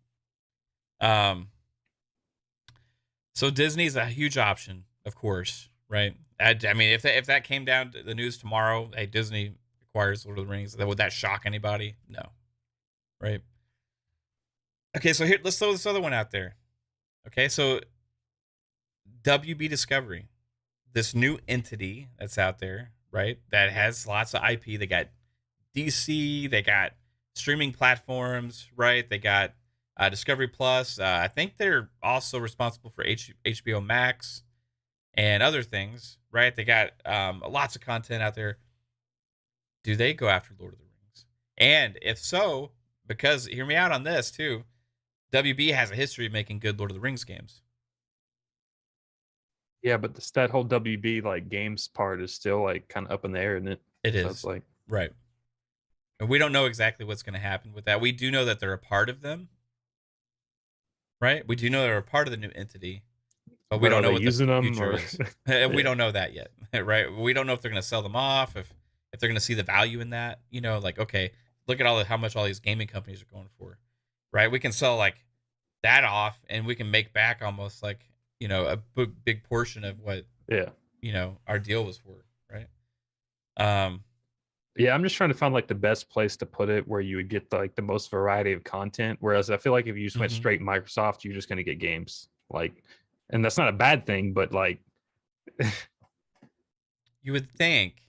S2: So Disney's a huge option, of course, right? I mean, if that came down to the news tomorrow, hey, Disney acquires Lord of the Rings, would that shock anybody? No. Right? Okay, so here, let's throw this other one out there. Okay, so WB Discovery, this new entity that's out there, right? That has lots of IP. They got DC, they got streaming platforms, right? They got Discovery Plus. I think they're also responsible for HBO Max and other things, right? They got lots of content out there. Do they go after Lord of the Rings? And if so, because hear me out on this too, WB has a history of making good Lord of the Rings games.
S3: Yeah, but that whole WB like games part is still like kind of up in the air, isn't it?
S2: It
S3: So
S2: is.
S3: it's like,
S2: Right. And we don't know exactly what's going to happen with that. We do know that they're a part of them, right? We do know they're a part of the new entity, but we
S3: but
S2: don't
S3: are
S2: know
S3: they
S2: what the
S3: using them
S2: future
S3: or?
S2: is. And we
S3: Yeah.
S2: don't know that yet, right? We don't know if they're going to sell them off, if they're going to see the value in that. You know, like okay, look at how much all these gaming companies are going for, right? We can sell like that off, and we can make back almost like a big portion of what
S3: Yeah.
S2: our deal was for, right? Um,
S3: Yeah, I'm just trying to find like the best place to put it where you would get like the most variety of content. Whereas I feel like if you just went
S2: mhm.
S3: straight Microsoft, you're just going to get games. Like, and that's not a bad thing, but like,
S2: You would think.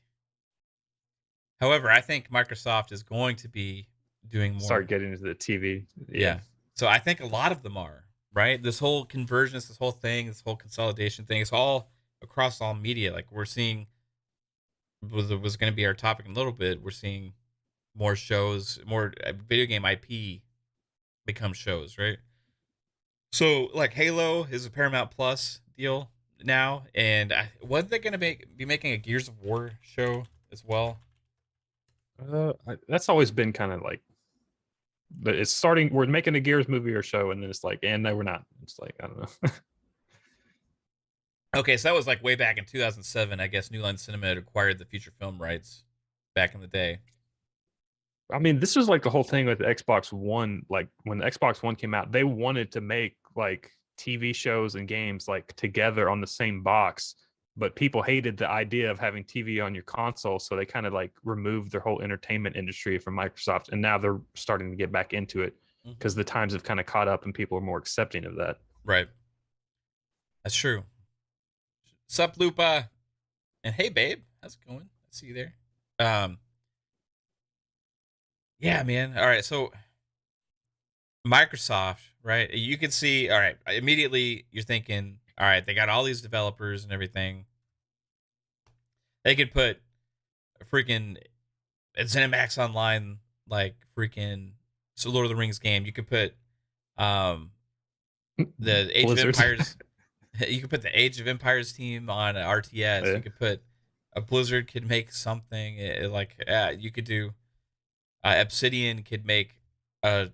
S2: However, I think Microsoft is going to be doing
S3: start
S2: more.
S3: getting into the TV. Yeah.
S2: Yeah. So I think a lot of them are, right? This whole convergence, this whole thing, this whole consolidation thing, it's all across all media. Like we're seeing was going to be our topic in a little bit. We're seeing more shows, more video game IP become shows, right? So like Halo is a Paramount Plus deal now, and wasn't they going to be making a Gears of War show as well?
S3: That's always been kind of like, but it's starting. We're making a Gears movie or show, and then it's like, and no, we're not. It's like I don't know.
S2: Okay, so that was like way back in 2007. I guess New Line Cinema had acquired the feature film rights back in the day.
S3: I mean, this was like the whole thing with the Xbox One. Like when the Xbox One came out, they wanted to make like TV shows and games like together on the same box, but people hated the idea of having TV on your console, so they kind of like removed their whole entertainment industry from Microsoft, and now they're starting to get back into it because the times have kind of caught up and people are more accepting of that.
S2: Right. That's true. Sup, Lupa? And hey, babe. How's it going? I see you there. Um, yeah, man. All right, so Microsoft, right? You can see, all right, immediately you're thinking, all right, they got all these developers and everything. They could put a freaking ZeniMax Online, like freaking so Lord of the Rings game. You could put the Age of
S3: Blizzard.
S2: Empires. You could put the Age of Empires team on RTS.
S3: Yeah.
S2: You could put a Blizzard could make something you could do. Obsidian could make a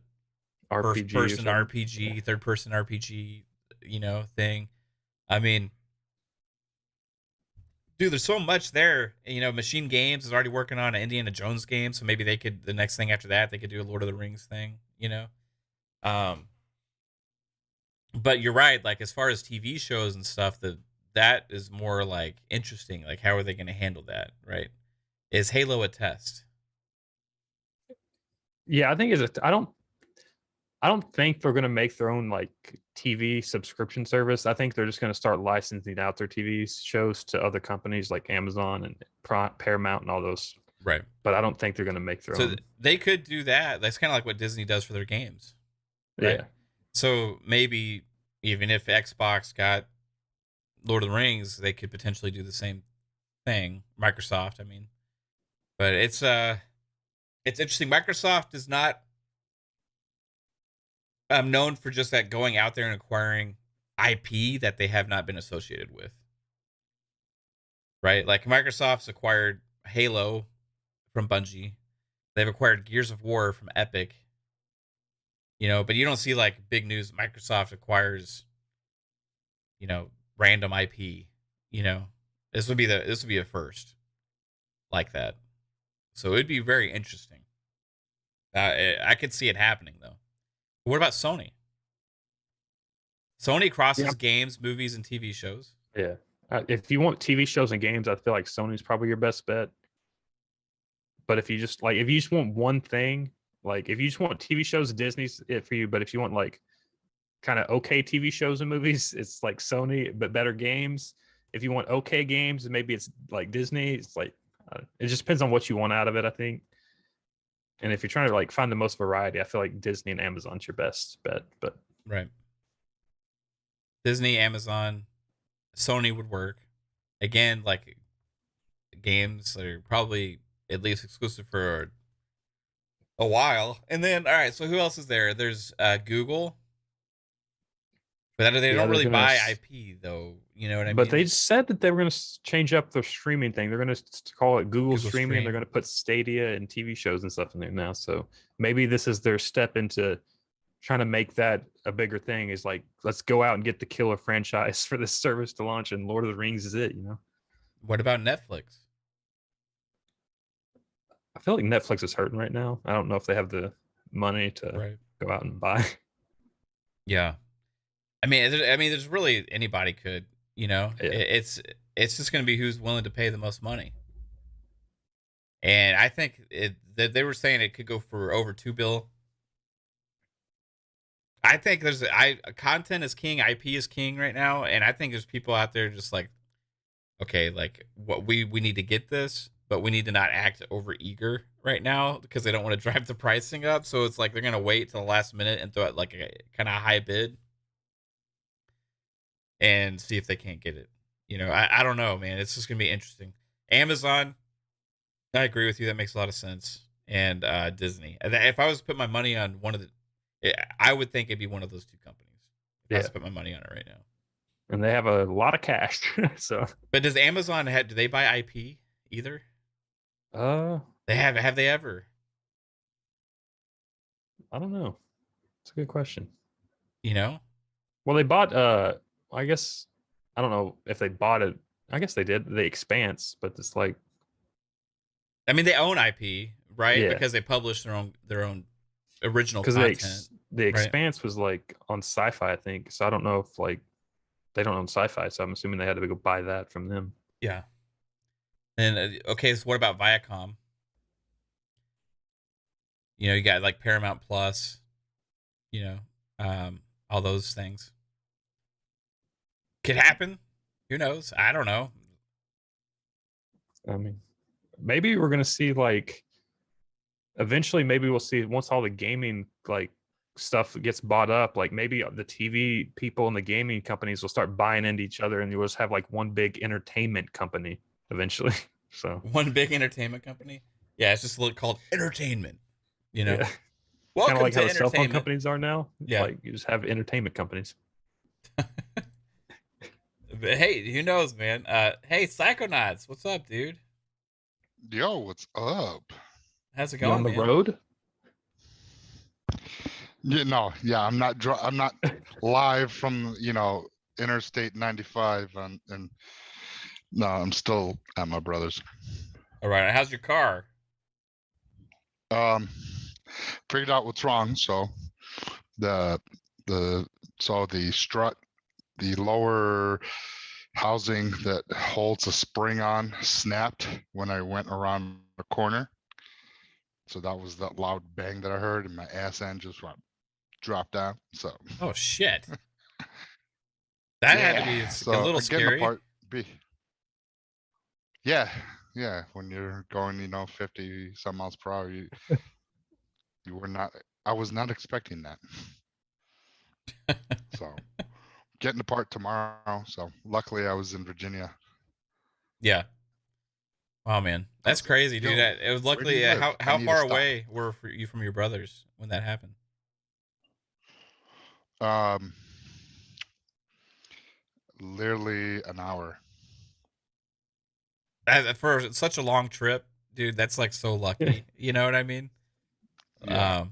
S3: RPG or
S2: first person
S3: something.
S2: RPG, third person RPG, thing. I mean, dude, there's so much there. Machine Games is already working on an Indiana Jones game, so maybe they could the next thing after that they could do a Lord of the Rings thing. Um, but you're right. Like as far as TV shows and stuff, that is more like interesting. Like how are they going to handle that? Right? Is Halo a test?
S3: Yeah, I think I don't think they're going to make their own like TV subscription service. I think they're just going to start licensing out their TV shows to other companies like Amazon and Paramount and all those.
S2: Right.
S3: But I don't think they're going to make their
S2: So
S3: own.
S2: they could do that. That's kind of like what Disney does for their games. Right.
S3: Yeah.
S2: So maybe even if Xbox got Lord of the Rings, they could potentially do the same thing. Microsoft, I mean. But it's interesting. Microsoft is not known for just that going out there and acquiring IP that they have not been associated with. Right? Like Microsoft's acquired Halo from Bungie. They've acquired Gears of War from Epic. But you don't see like big news. Microsoft acquires, random IP. This would be a first like that. So it'd be very interesting. I could see it happening though. But what about Sony? Sony crosses games, movies, and TV shows.
S3: Yeah. If you want TV shows and games, I feel like Sony's probably your best bet. But if you just want one thing, like if you just want TV shows, Disney's it for you. But if you want like kind of okay TV shows and movies, it's like Sony, but better games. If you want okay games, maybe it's like Disney. It's like it just depends on what you want out of it, I think. And if you're trying to like find the most variety, I feel like Disney and Amazon's your best bet. But
S2: right, Disney, Amazon, Sony would work. Again, like games that are probably at least exclusive for a while. And then, all right, so who else is there? There's Google, but they
S3: Yeah,
S2: don't
S3: they're
S2: really
S3: gonna.
S2: buy IP though. You know what I
S3: But
S2: mean?
S3: they said that they were going to change up their streaming thing. They're going to call it Google
S2: Google
S3: Streaming, and they're
S2: Stream.
S3: going to put Stadia and TV shows and stuff in there now. So maybe this is their step into trying to make that a bigger thing. Is like, let's go out and get the killer franchise for this service to launch, and Lord of the Rings is it. You know,
S2: What about Netflix?
S3: I feel like Netflix is hurting right now. I don't know if they have the money to
S2: Right.
S3: go out and buy.
S2: Yeah. I mean, there's really anybody could. You know,
S3: Yeah.
S2: it's just going to be who's willing to pay the most money. And I think they were saying it could go for over $2 billion. I think content is king, IP is king right now, and I think there's people out there just like, okay, like what we need to get this, but we need to not act over eager right now because they don't want to drive the pricing up. So it's like they're gonna wait till the last minute and throw it like a kind of high bid and see if they can't get it. You know, I don't know, man. It's just gonna be interesting. Amazon, I agree with you. That makes a lot of sense. And Disney. If I was to put my money on one of the, I would think it'd be one of those two companies. If I was to put my money on it right now.
S3: And they have a lot of cash. So,
S2: but does Amazon do they buy IP either?
S3: they
S2: have they ever?
S3: I don't know. It's a good question.
S2: You know?
S3: Well, they bought I guess I don't know if they bought it. I guess they did. The Expanse, but it's like
S2: I mean, they own IP, right?
S3: Yeah.
S2: Because they publish their own original
S3: because
S2: content.
S3: the Expanse was like on Sci-Fi, I think. So I don't know if like they don't own Sci-Fi, so I'm assuming they had to go buy that from them.
S2: Yeah. And okay, so what about Viacom? You know, you got like Paramount Plus, you know, all those things. Could happen. Who knows? I don't know.
S3: I mean, maybe we're gonna see like eventually. Maybe we'll see once all the gaming like stuff gets bought up. Like maybe the TV people and the gaming companies will start buying into each other, and you'll just have like one big entertainment company eventually. So
S2: one big entertainment company. Yeah, it's just called entertainment. You know,
S3: yeah.
S2: Welcome
S3: Kind of like
S2: to
S3: how the cell phone
S2: entertainment.
S3: companies are now.
S2: Yeah,
S3: like you just have entertainment companies.
S2: But hey, who knows, man? Hey, Psychonauts, what's up, dude?
S1: Yo, what's up?
S2: How's it
S3: You
S2: going,
S3: on the
S2: man?
S3: road?
S1: I'm not live from Interstate 95, and no, I'm still at my brother's.
S2: All right, how's your car?
S1: Figured out what's wrong. So the strut, the lower housing that holds the spring on, snapped when I went around the corner. So that was that loud bang that I heard, and my ass end just dropped down. So
S2: oh shit, that had to be a little scary.
S1: Part B. Yeah, when you're going 50 some miles per hour, you were not. I was not expecting that. So getting the part tomorrow. So luckily I was in Virginia.
S2: Yeah. Wow, man, that's crazy, dude. It was luckily how far away were you from your brothers when that happened?
S1: Literally an hour.
S2: For such a long trip, dude, that's like so lucky. You know what I mean?
S1: Yeah.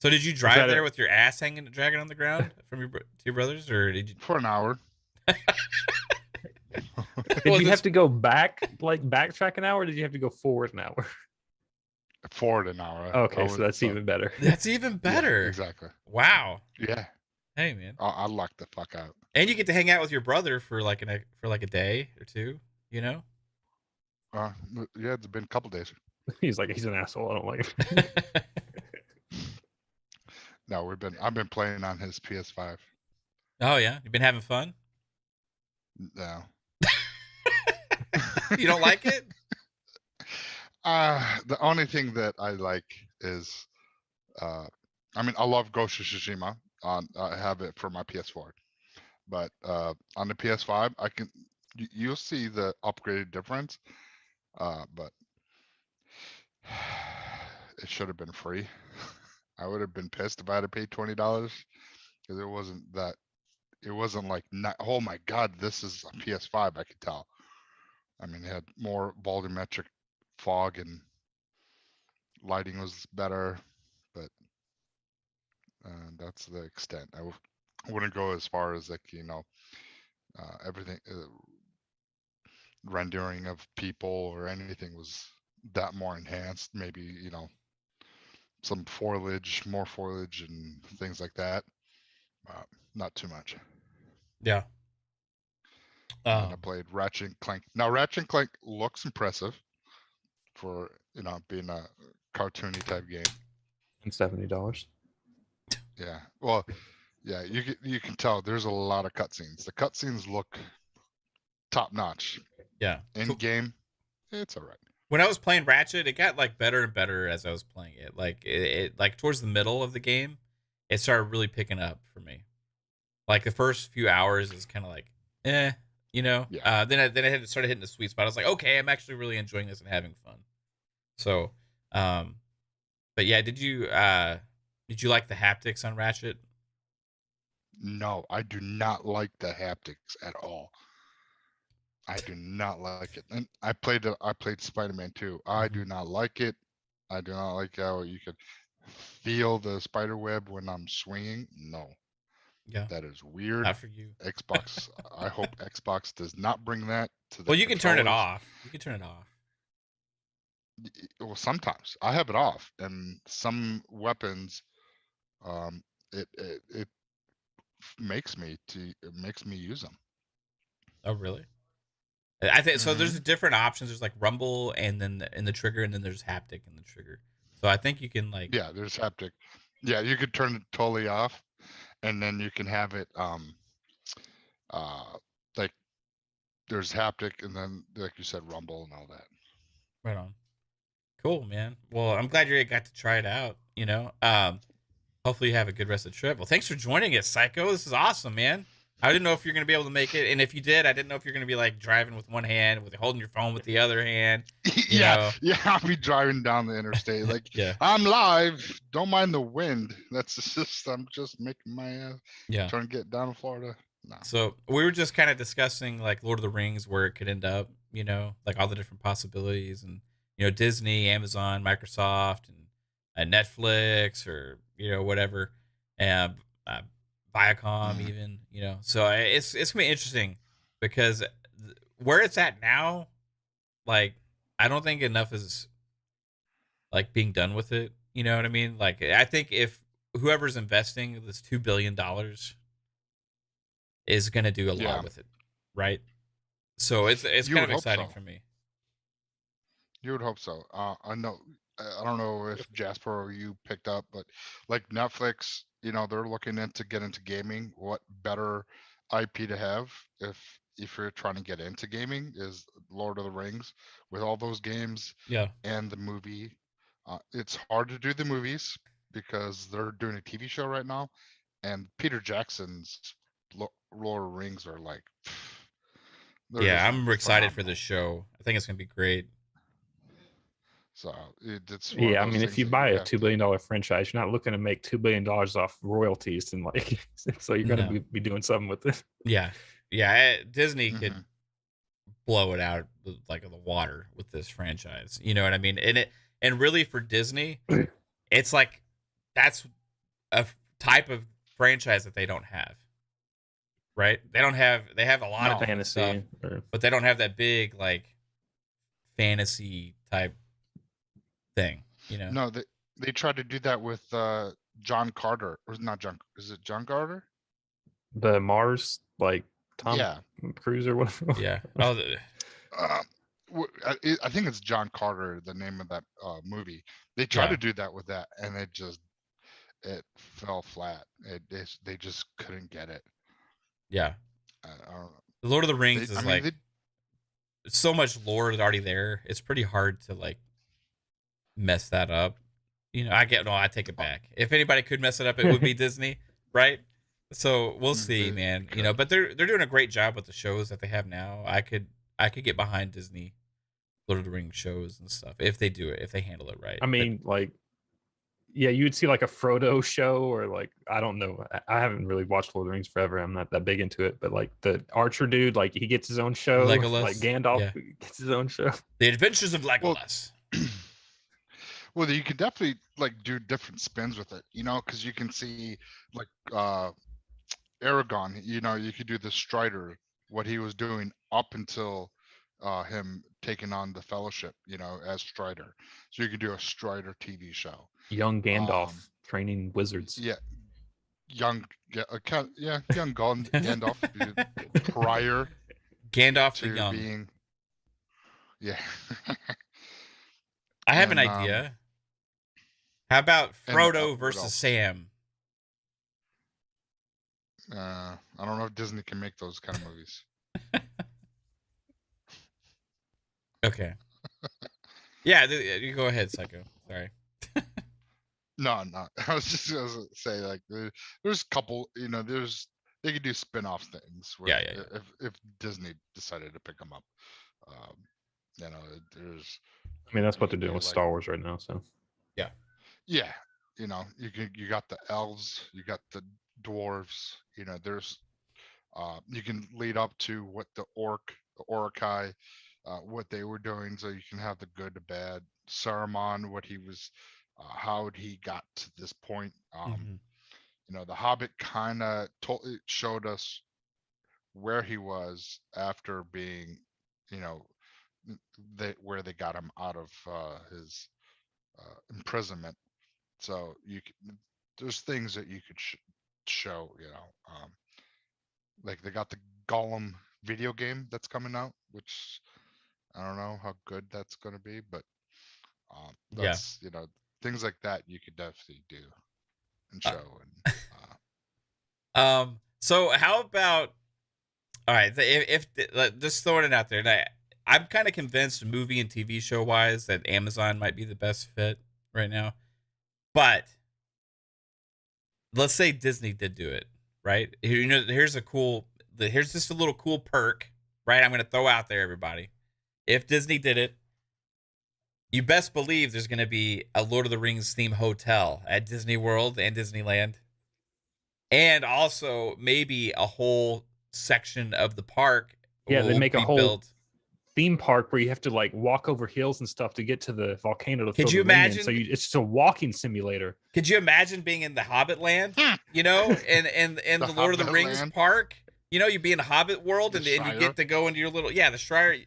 S2: So did you drive there with your ass dragging on the ground from your brothers, or did you
S1: for an hour?
S3: Did you have to go backtrack an hour, or did you have to go forward an hour?
S1: Forward an hour.
S3: Okay, so that's even better.
S2: That's even better.
S1: Yeah, exactly.
S2: Wow.
S1: Yeah.
S2: Hey, man.
S1: I lucked the fuck out.
S2: And you get to hang out with your brother for like a day or two, you know?
S1: Yeah, it's been a couple days.
S3: He's an asshole. I don't like him.
S1: No, I've been playing on his PS5.
S2: Oh yeah, you've been having fun?
S1: No.
S2: You don't like it?
S1: The only thing that I like is, I love Ghost of Tsushima. I have it for my PS4, but on the PS5, you'll see the upgraded difference. But it should have been free. I would have been pissed if I had to pay $20 because it wasn't that. It wasn't like, oh my God, this is a PS5. I could tell. I mean, it had more volumetric fog and lighting was better, but that's the extent. I wouldn't go as far as like, everything, rendering of people or anything was that more enhanced. Maybe, some more foliage and things like that. Not too much.
S2: Yeah.
S1: And I played Ratchet and Clank. Now Ratchet and Clank looks impressive for being a cartoony type game.
S3: And $70.
S1: Yeah. Well, yeah, you can tell there's a lot of cutscenes. The cutscenes look top notch.
S2: Yeah.
S1: In game, it's all right.
S2: When I was playing Ratchet, it got like better and better as I was playing it. Like it like towards the middle of the game, it started really picking up for me. Like the first few hours is kind of like, Yeah. Then I started hitting the sweet spot. I was like, okay, I'm actually really enjoying this and having fun. So, but yeah, did you like the haptics on Ratchet?
S1: No, I do not like the haptics at all. I do not like it. And I played Spider-Man 2. I do not like it. I do not like how you could feel the spider web when I'm swinging. No.
S2: Yeah.
S1: That is weird.
S2: Not for you.
S1: Xbox. I hope Xbox does not bring that to the
S2: Well, you can turn it off. You can turn it off.
S1: Well, sometimes I have it off, and some weapons, it makes me use them.
S2: Oh, really? I think so. There's different options. There's like rumble, and then in the trigger, and then there's haptic in the trigger. So I think you can like.
S1: Yeah, there's haptic. Yeah, you could turn it totally off, and then you can have it like there's haptic, and then like you said, rumble and all that.
S2: Right on. Cool, man. Well, I'm glad you got to try it out. Hopefully you have a good rest of the trip. Well, thanks for joining us, Psycho. This is awesome, man. I didn't know if you're going to be able to make it. And if you did, I didn't know if you're going to be like driving with one hand, holding your phone with the other hand.
S1: Yeah, I'll be driving down the interstate. Like, I'm live. Don't mind the wind. That's just, I'm just making my trying to get down to Florida. No.
S2: So we were just kind of discussing like Lord of the Rings, where it could end up, like all the different possibilities, and, Disney, Amazon, Microsoft, and Netflix, or, whatever. And, Viacom even, so it's gonna be interesting because where it's at now, like I don't think enough is like being done with it. You know what I mean? Like I think if whoever's investing this $2 billion is gonna do a lot with it, right? So it's kind of exciting for me.
S1: You would hope so. I don't know if Jasper or you picked up, but like Netflix, they're looking into get into gaming. What better IP to have if you're trying to get into gaming is Lord of the Rings with all those games and the movie. It's hard to do the movies because they're doing a TV show right now, and Peter Jackson's Lord of the Rings are like.
S2: I'm excited for this show. I think it's gonna be great.
S1: So it's
S3: I mean, if you buy a $2 billion franchise, you're not looking to make $2 billion off royalties, and like, so you're gonna be doing something with it.
S2: Yeah. Disney could blow it out like of the water with this franchise. You know what I mean? And really for Disney, it's like that's a type of franchise that they don't have. Right? They have a lot of
S3: fantasy
S2: stuff, but they don't have that big like fantasy type thing,
S1: No, they tried to do that with John Carter, or not John? Is it John Carter?
S3: The Mars, like Tom Cruise or whatever.
S2: Yeah.
S1: I think it's John Carter, the name of that movie. They tried to do that with that, and it fell flat. They just couldn't get it.
S2: Yeah.
S1: I don't know.
S2: The Lord of the Rings is so much lore is already there. It's pretty hard to like mess that up. I take it back. If anybody could mess it up, it would be Disney, right? So we'll see, man. But they're doing a great job with the shows that they have now. I could get behind Disney Lord of the Rings shows and stuff if they do it, if they handle it right.
S3: I mean, like yeah, you'd see like a Frodo show, or like, I don't know. I haven't really watched Lord of the Rings forever. I'm not that big into it, but like the Archer dude, like he gets his own show.
S2: Legolas,
S3: like Gandalf
S2: yeah.
S3: gets his own show.
S2: The Adventures of Legolas.
S1: Well, you could definitely like do different spins with it, you know, because you can see like Aragon, you know, you could do the Strider, what he was doing up until him taking on the Fellowship, you know, as Strider. So you could do a Strider TV show.
S3: Young Gandalf training wizards.
S1: Yeah, young Gandalf prior
S2: Gandalf
S1: to
S2: the Young.
S1: being. Yeah.
S2: I have an idea. How about Frodo versus
S1: else?
S2: Sam?
S1: I don't know if Disney can make those kind of movies.
S2: Okay. Yeah, you go ahead, Psycho. Sorry.
S1: No. I was just gonna say, like, there's a couple, you know, they could do spin-off things. Where
S2: Yeah.
S1: If Disney decided to pick them up, you know, there's.
S3: I mean, that's what they're doing with
S1: like,
S3: Star Wars right now. So.
S1: Yeah, you know, you got the elves, you got the dwarves, you know, there's you can lead up to what the Orokai, what they were doing, so you can have the good, the bad. Saruman, what he was, how he got to this point. You know, the Hobbit kind of showed us where he was after being, you know, where they got him out of his imprisonment. So there's things that you could show, you know, like they got the Gollum video game that's coming out, which I don't know how good that's going to be, but that's, you know, things like that you could definitely do and show.
S2: So how about, all right, if just throwing it out there, and I'm kind of convinced movie and TV show wise that Amazon might be the best fit right now. But let's say Disney did do it, right? You know, here's just a little cool perk, right? I'm going to throw out there, everybody. If Disney did it, you best believe there's going to be a Lord of the Rings themed hotel at Disney World and Disneyland. And also maybe a whole section of the park.
S3: Yeah, they make a whole
S2: built
S3: theme park where you have to like walk over hills and stuff to get to the volcano.
S2: Could you imagine?
S3: So it's just a walking simulator.
S2: Could you imagine being in the Hobbit land, you know, and the Lord of the Rings park? You know, you'd be in the Hobbit world, and you get to go into your little, the Shire.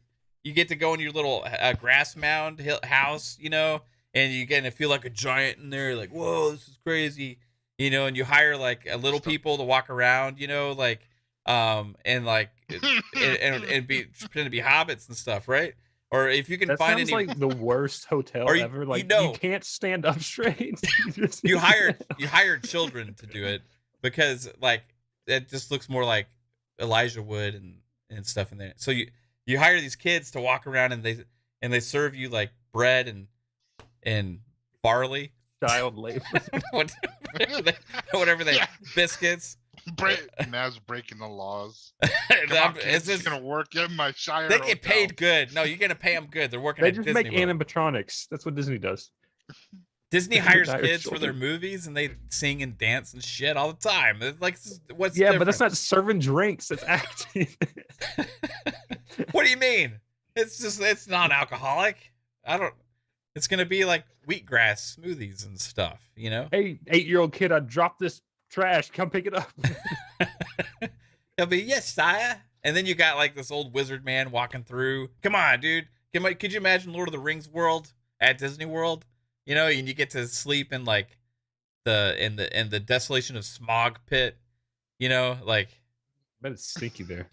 S2: You get to go into your little grass mound house, you know, and you get to feel like a giant in there. Like, whoa, this is crazy, you know. And you hire like little people to walk around, you know, like and like and pretend to be hobbits and stuff, right? Or if you can find
S3: any, like the worst hotel ever. Like you can't stand up straight.
S2: you hired children to do it because like it just looks more like Elijah Wood and stuff in there. So you hire these kids to walk around and they serve you like bread and barley,
S3: child labor,
S2: whatever they biscuits.
S1: Nav's breaking the laws.
S2: It's just
S1: gonna work in my Shire.
S2: They get paid good. No, you're gonna pay them good. They're working.
S3: They
S2: at
S3: just
S2: Disney
S3: make
S2: World.
S3: animatronics. That's what Disney does.
S2: Disney hires kids for their movies, and they sing and dance and shit all the time. It's like, what's
S3: different? But that's not serving drinks. It's acting.
S2: What do you mean? It's non-alcoholic. It's gonna be like wheatgrass smoothies and stuff. You know.
S3: Hey, 8-year-old kid, I dropped this trash. Come pick it up.
S2: He'll be, yes, sire. And then you got like this old wizard man walking through. Come on, dude. Could you imagine Lord of the Rings world at Disney World? You know, and you get to sleep in like the desolation of Smog Pit. You know, like.
S3: I bet it's stinky there.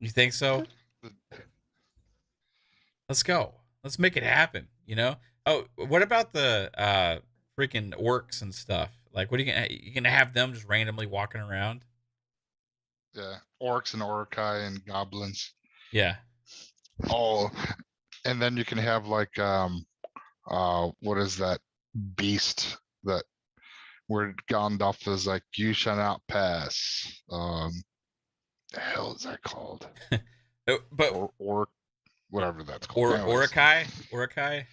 S2: You think so? Let's go. Let's make it happen. You know. Oh, what about the freaking orcs and stuff? Like, what are you gonna have them just randomly walking around?
S1: Yeah, orcs and Orokai and goblins.
S2: Yeah.
S1: Oh, and then you can have like what is that beast that where Gandalf is like, you shall not pass. The hell is that called?
S2: But
S1: or whatever that's called.
S2: Orokai?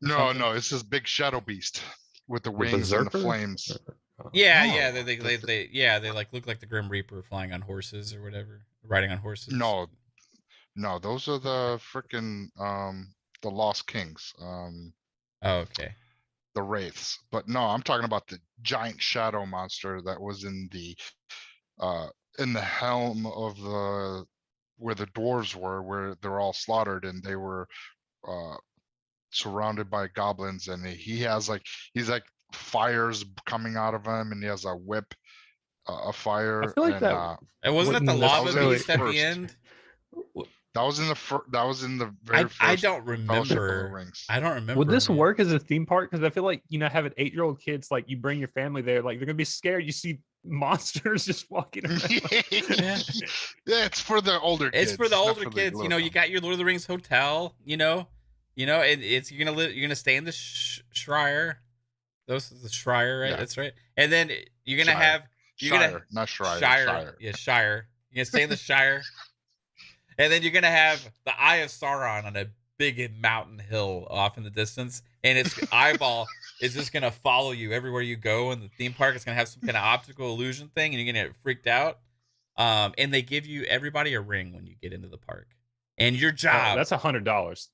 S1: No, it's this big shadow beast. with the wings and the
S3: Berserker?
S1: flames.
S2: Yeah,
S1: No,
S2: they like look like the Grim Reaper flying on horses or whatever, riding on horses.
S1: No, those are the freaking the Lost Kings,
S2: Oh, okay.
S1: the wraiths. But no, I'm talking about the giant shadow monster that was in the helm of the where the dwarves were, where they're all slaughtered, and they were surrounded by goblins, and he's like fires coming out of him, and he has a whip, a fire.
S3: I feel like
S1: and,
S3: that
S2: And wasn't it the
S3: wouldn't
S2: lava
S3: necessarily-
S2: beast at the
S1: First.
S2: end?
S1: that was in the very first.
S2: I don't
S1: Fellowship of the
S2: remember.
S1: Rings.
S2: I don't remember.
S3: Would this
S2: man.
S3: work as a theme park? Because I feel like, having 8-year-old kids, like you bring your family there, like they're gonna be scared. You see monsters just walking around.
S2: Yeah.
S1: Yeah, it's for the older kids.
S2: It's for the
S1: not
S2: older
S1: for the
S2: kids. You
S1: little
S2: know, you got your Lord of the Rings hotel. You know, and it's you're gonna stay in the Shire. Those is the Shire, right?
S1: Yeah.
S2: That's right. And then you're gonna
S1: Shire.
S2: have
S1: Shire, not Shire.
S2: Shire. Yeah, Shire. You're gonna stay in the Shire. And then you're gonna have the Eye of Sauron on a big mountain hill off in the distance, and its eyeball is just gonna follow you everywhere you go in the theme park. It's gonna have some kind of optical illusion thing, and you're gonna get freaked out. And they give you everybody a ring when you get into the park, and your job.
S3: That's $100.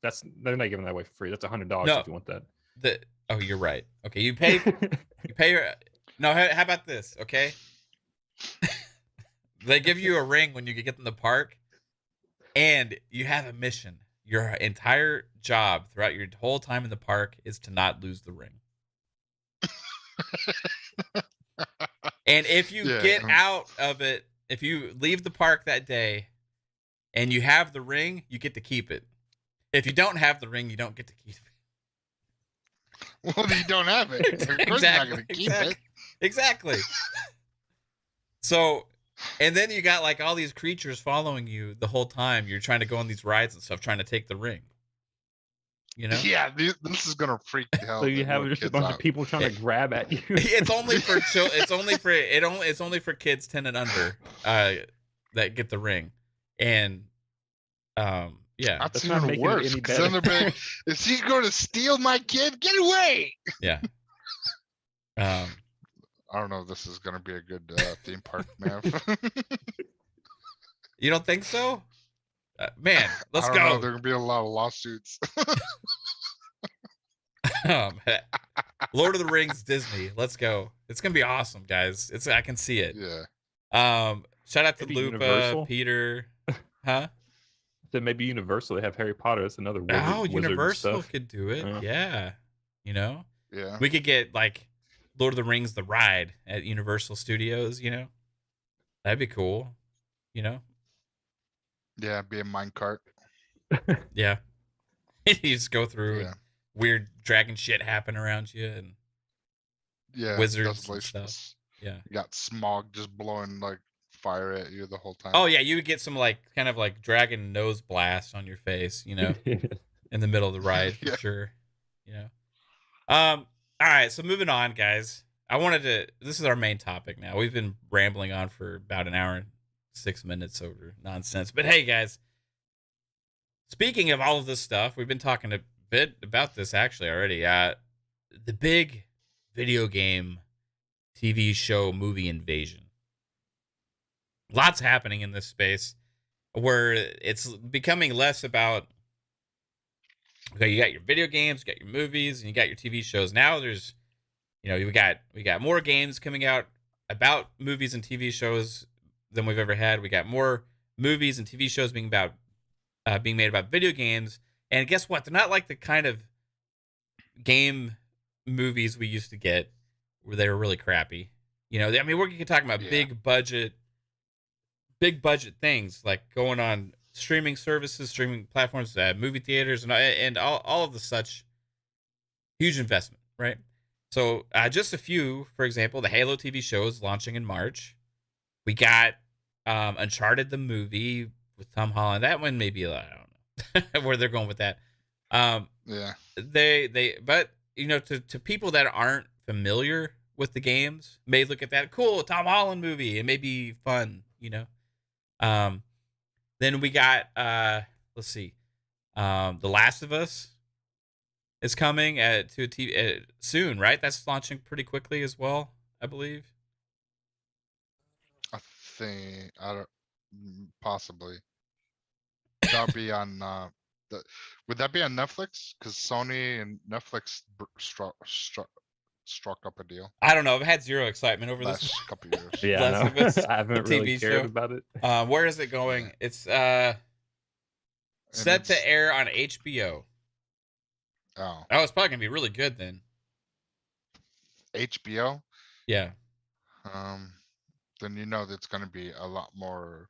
S3: They're not giving that away for free. That's $100
S2: No.
S3: if you want that.
S2: Oh, you're right. Okay, you pay your. No, how about this? Okay, they give you a ring when you get in the park, and you have a mission. Your entire job throughout your whole time in the park is to not lose the ring. And if you get out of it, if you leave the park that day and you have the ring, you get to keep it. If you don't have the ring, you don't get to keep it.
S1: Well, you don't have it. Of course you're not going to keep it.
S2: Exactly. So, and then you got like all these creatures following you the whole time. You're trying to go on these rides and stuff, trying to take the ring. You know?
S1: Yeah, this is gonna freak the hell.
S3: So you
S1: out
S3: have
S1: of
S3: just a
S1: kids
S3: bunch
S1: out.
S3: of people trying to grab at you.
S2: It's only for it's only for kids 10 and under that get the ring. And yeah.
S1: That's
S3: That's not
S1: even
S3: making it
S1: worse.
S3: any
S1: 'Cause then they're being, is he going to steal my kid? Get away!
S2: Yeah.
S1: I don't know if this is going to be a good theme park, man.
S2: You don't think so? Man, let's
S1: I don't know,
S2: go.
S1: there are going to be a lot of lawsuits.
S2: Lord of the Rings, Disney. Let's go. It's gonna be awesome, guys. I can see it.
S1: Yeah.
S2: Shout out to
S3: Maybe
S2: Lupa,
S3: Universal?
S2: Peter. Huh?
S3: Then maybe Universal. They have Harry Potter. That's another wizard
S2: Universal
S3: stuff.
S2: could do it.
S3: Yeah.
S2: Yeah. You know?
S1: Yeah.
S2: We could get like Lord of the Rings the ride at Universal Studios, you know? That'd be cool. You know?
S1: Yeah, be a minecart.
S2: Yeah. You just go through
S1: Yeah.
S2: and weird dragon shit happen around you and
S1: Yeah.
S2: wizards and
S1: desolation.
S2: stuff. Yeah.
S1: You got smog just blowing like fire at you the whole time.
S2: Oh yeah, you would get some like kind of like dragon nose blast on your face, you know, in the middle of the ride for
S1: Yeah.
S2: sure. You know. All right, so moving on, guys. This is our main topic now. We've been rambling on for about an hour and 6 minutes over nonsense. But hey guys, speaking of all of this stuff, we've been talking a bit about this actually already. The big video game TV show movie invasion. Lots happening in this space where it's becoming less about, okay, you got your video games, you got your movies, and you got your TV shows. Now there's, you know, we got more games coming out about movies and TV shows than we've ever had. We got more movies and TV shows being made about video games. And guess what? They're not like the kind of game movies we used to get where they were really crappy. You know, I mean, we're talking about
S1: Yeah.
S2: big budget things like going on streaming services, streaming platforms, movie theaters, and all of the such huge investment, right? So just a few, for example, the Halo TV show is launching in March. We got Uncharted the movie with Tom Holland. That one maybe, I don't know where they're going with that.
S1: Yeah.
S2: But you know, to people that aren't familiar with the games, may look at that cool Tom Holland movie. It may be fun, you know. Then we got let's see, The Last of Us is coming to a TV soon, right? That's launching pretty quickly as well, I believe.
S1: I think I don't possibly. That'll be on would that be on Netflix? Because Sony and Netflix struck up a deal
S2: I don't know. I've had zero excitement over this
S1: last couple years.
S3: Yeah,
S2: Last of
S3: no.
S2: Us,
S3: I haven't
S2: the
S3: really
S2: TV
S3: cared
S2: show.
S3: about it.
S2: Where is it going?
S1: Yeah.
S2: It's
S1: And
S2: set
S1: it's-
S2: to air on HBO.
S1: Oh,
S2: Oh, it's probably gonna be really good then.
S1: HBO.
S2: Yeah.
S1: Then you know that's going to be a lot more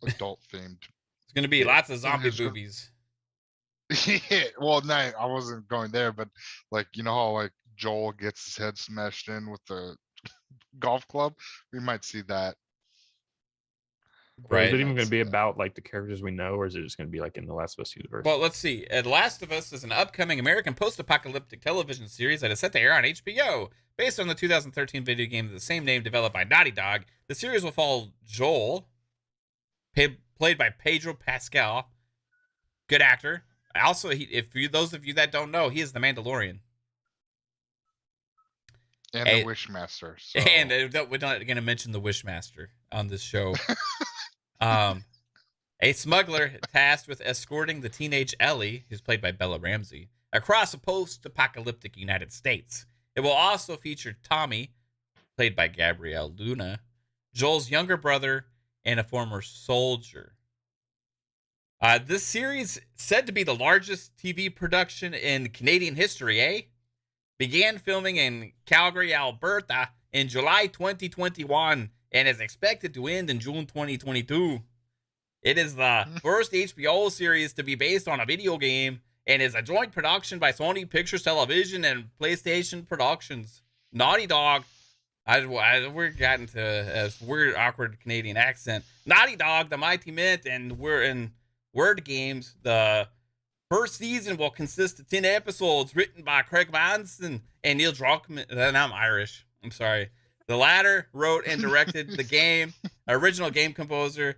S1: adult themed.
S2: It's gonna be lots of zombie
S1: It's gonna-
S2: boobies.
S1: Yeah, well, no, I wasn't going there, but like you know how like Joel gets his head smashed in with the golf club, we might see that.
S3: Or is
S2: Right.
S3: it even going
S1: That's-
S3: to be about like the characters we know, or is it just going to be like in the Last of Us universe?
S2: Well, let's see. The Last of Us is an upcoming American post-apocalyptic television series that is set to air on HBO. Based on the 2013 video game of the same name developed by Naughty Dog, the series will follow Joel, played by Pedro Pascal, good actor. Also, those of you that don't know, he is the Mandalorian.
S1: And
S2: Hey,
S1: the Wishmaster. So.
S2: And we're not going to mention the Wishmaster on this show. A smuggler tasked with escorting the teenage Ellie, who's played by Bella Ramsey, across a post-apocalyptic United States. It will also feature Tommy, played by Gabrielle Luna, Joel's younger brother, and a former soldier. This series, said to be the largest TV production in Canadian history, began filming in Calgary, Alberta in July 2021 and is expected to end in June 2022. It is the first HBO series to be based on a video game and is a joint production by Sony Pictures Television and PlayStation Productions. Naughty Dog, we're getting to a weird, awkward Canadian accent. Naughty Dog, the Mighty Mint, and we're in Word Games. The first season will consist of 10 episodes written by Craig Manson and Neil Druckmann. And I'm Irish. I'm sorry. The latter wrote and directed the game. Original game composer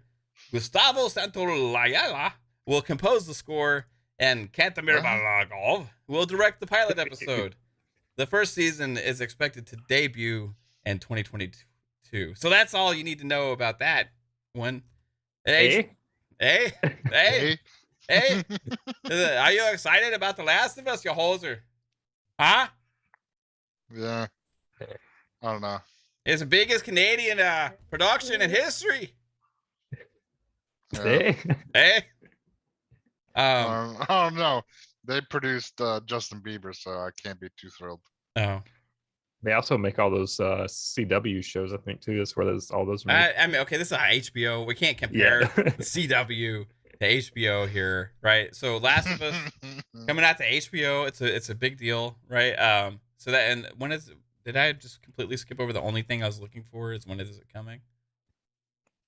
S2: Gustavo Santaolalla will compose the score, and Kantamir Balagov will direct the pilot episode. The first season is expected to debut in 2022. So that's all you need to know about that one. Hey. Hey. Are you excited about The Last of Us, you hoser? Huh?
S1: Yeah. I don't know.
S2: It's the biggest Canadian production in history.
S1: Yeah.
S2: Hey.
S1: I don't know. They produced Justin Bieber, so I can't be too thrilled.
S2: Oh.
S3: They also make all those CW shows, I think, too. That's where all those.
S2: I mean, okay, this is HBO. We can't compare the CW to HBO here, right? So Last of Us coming out to HBO, it's a big deal, right? So that, and when is, did I just completely skip over the only thing I was looking for is when is it coming?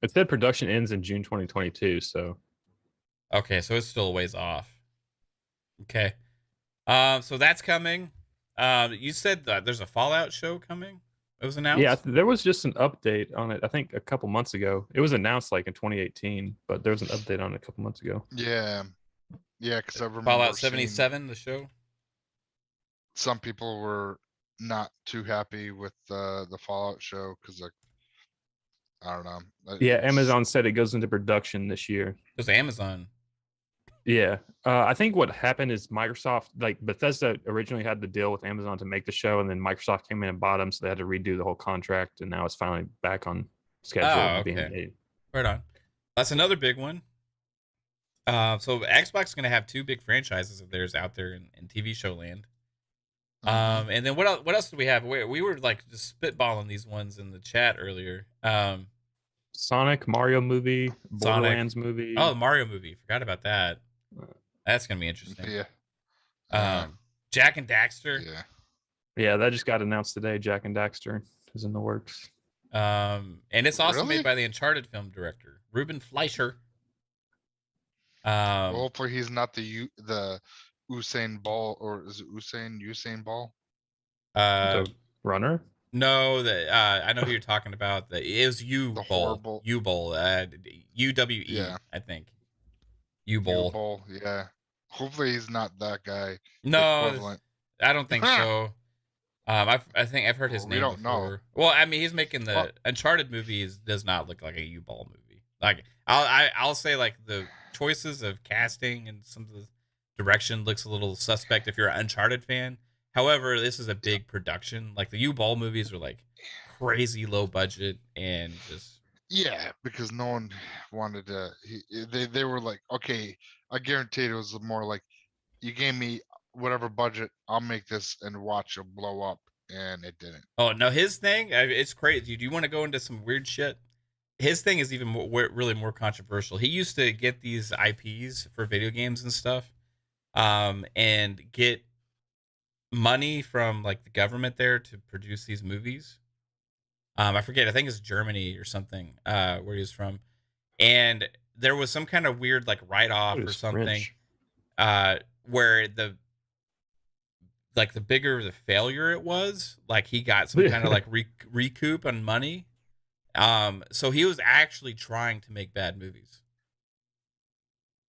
S3: It said production ends in June 2022, so.
S2: Okay, so it's still a ways off. Okay. So that's coming. You said that there's a Fallout show coming. It was announced.
S3: Yeah, there was just an update on it. I think a couple months ago. It was announced like in 2018, but there was an update on it a couple months ago.
S1: Yeah, because I remember
S2: Fallout
S1: seeing
S2: 77, the show.
S1: some people were not too happy with the Fallout show because like I don't know.
S3: Yeah,
S1: It's-
S3: Amazon said it goes into production this year.
S2: It was Amazon.
S3: Yeah, I think what happened is Microsoft, like Bethesda, originally had the deal with Amazon to make the show, and then Microsoft came in and bought them, so they had to redo the whole contract, and now it's finally back on schedule and being
S2: okay.
S3: made.
S2: Right on. That's another big one. So Xbox is going to have two big franchises of theirs out there in TV show land. And then what else do we have? We were like just spitballing these ones in the chat earlier.
S3: Sonic, Mario movie, Borderlands movie.
S2: Oh, the Mario movie. Forgot about that. That's going to be interesting.
S1: Yeah.
S2: Jack and Daxter.
S1: Yeah.
S3: Yeah, that just got announced today. Jack and Daxter is in the works.
S2: And it's also
S1: Really?
S2: made by the Uncharted film director, Ruben Fleischer.
S1: Well, hopefully he's not the Usain Ball, or is it Usain Ball?
S3: The runner.
S2: No, I know who you're talking about. It was U-Bowl.
S1: horrible-
S2: U-Bowl. UWE,
S1: Yeah.
S2: I think. U-Bowl.
S1: Ball, yeah. Hopefully he's not that guy.
S2: No,
S1: Equivalent.
S2: I don't think so. I think I've heard his
S1: Well, we
S2: name
S1: don't know.
S2: before. Well, I mean, he's making the
S1: Well-
S2: Uncharted movies. Does not look like a U-Ball movie. Like I'll say like the choices of casting and some of the direction looks a little suspect if you're an Uncharted fan. However, this is a big production. Like the U-Ball movies are like crazy low budget and just
S1: Yeah, because no one wanted to. They were like, okay, I guarantee it was more like, you gave me whatever budget, I'll make this and watch it blow up, and it didn't.
S2: Oh no, his thing, it's crazy. Do you want to go into some weird shit? His thing is even really more controversial. He used to get these IPs for video games and stuff, and get money from like the government there to produce these movies. I forget. I think it's Germany or something, where he was from, and there was some kind of weird like write-off or something, where the bigger the failure it was, like he got some kind of like recoup on money. So he was actually trying to make bad movies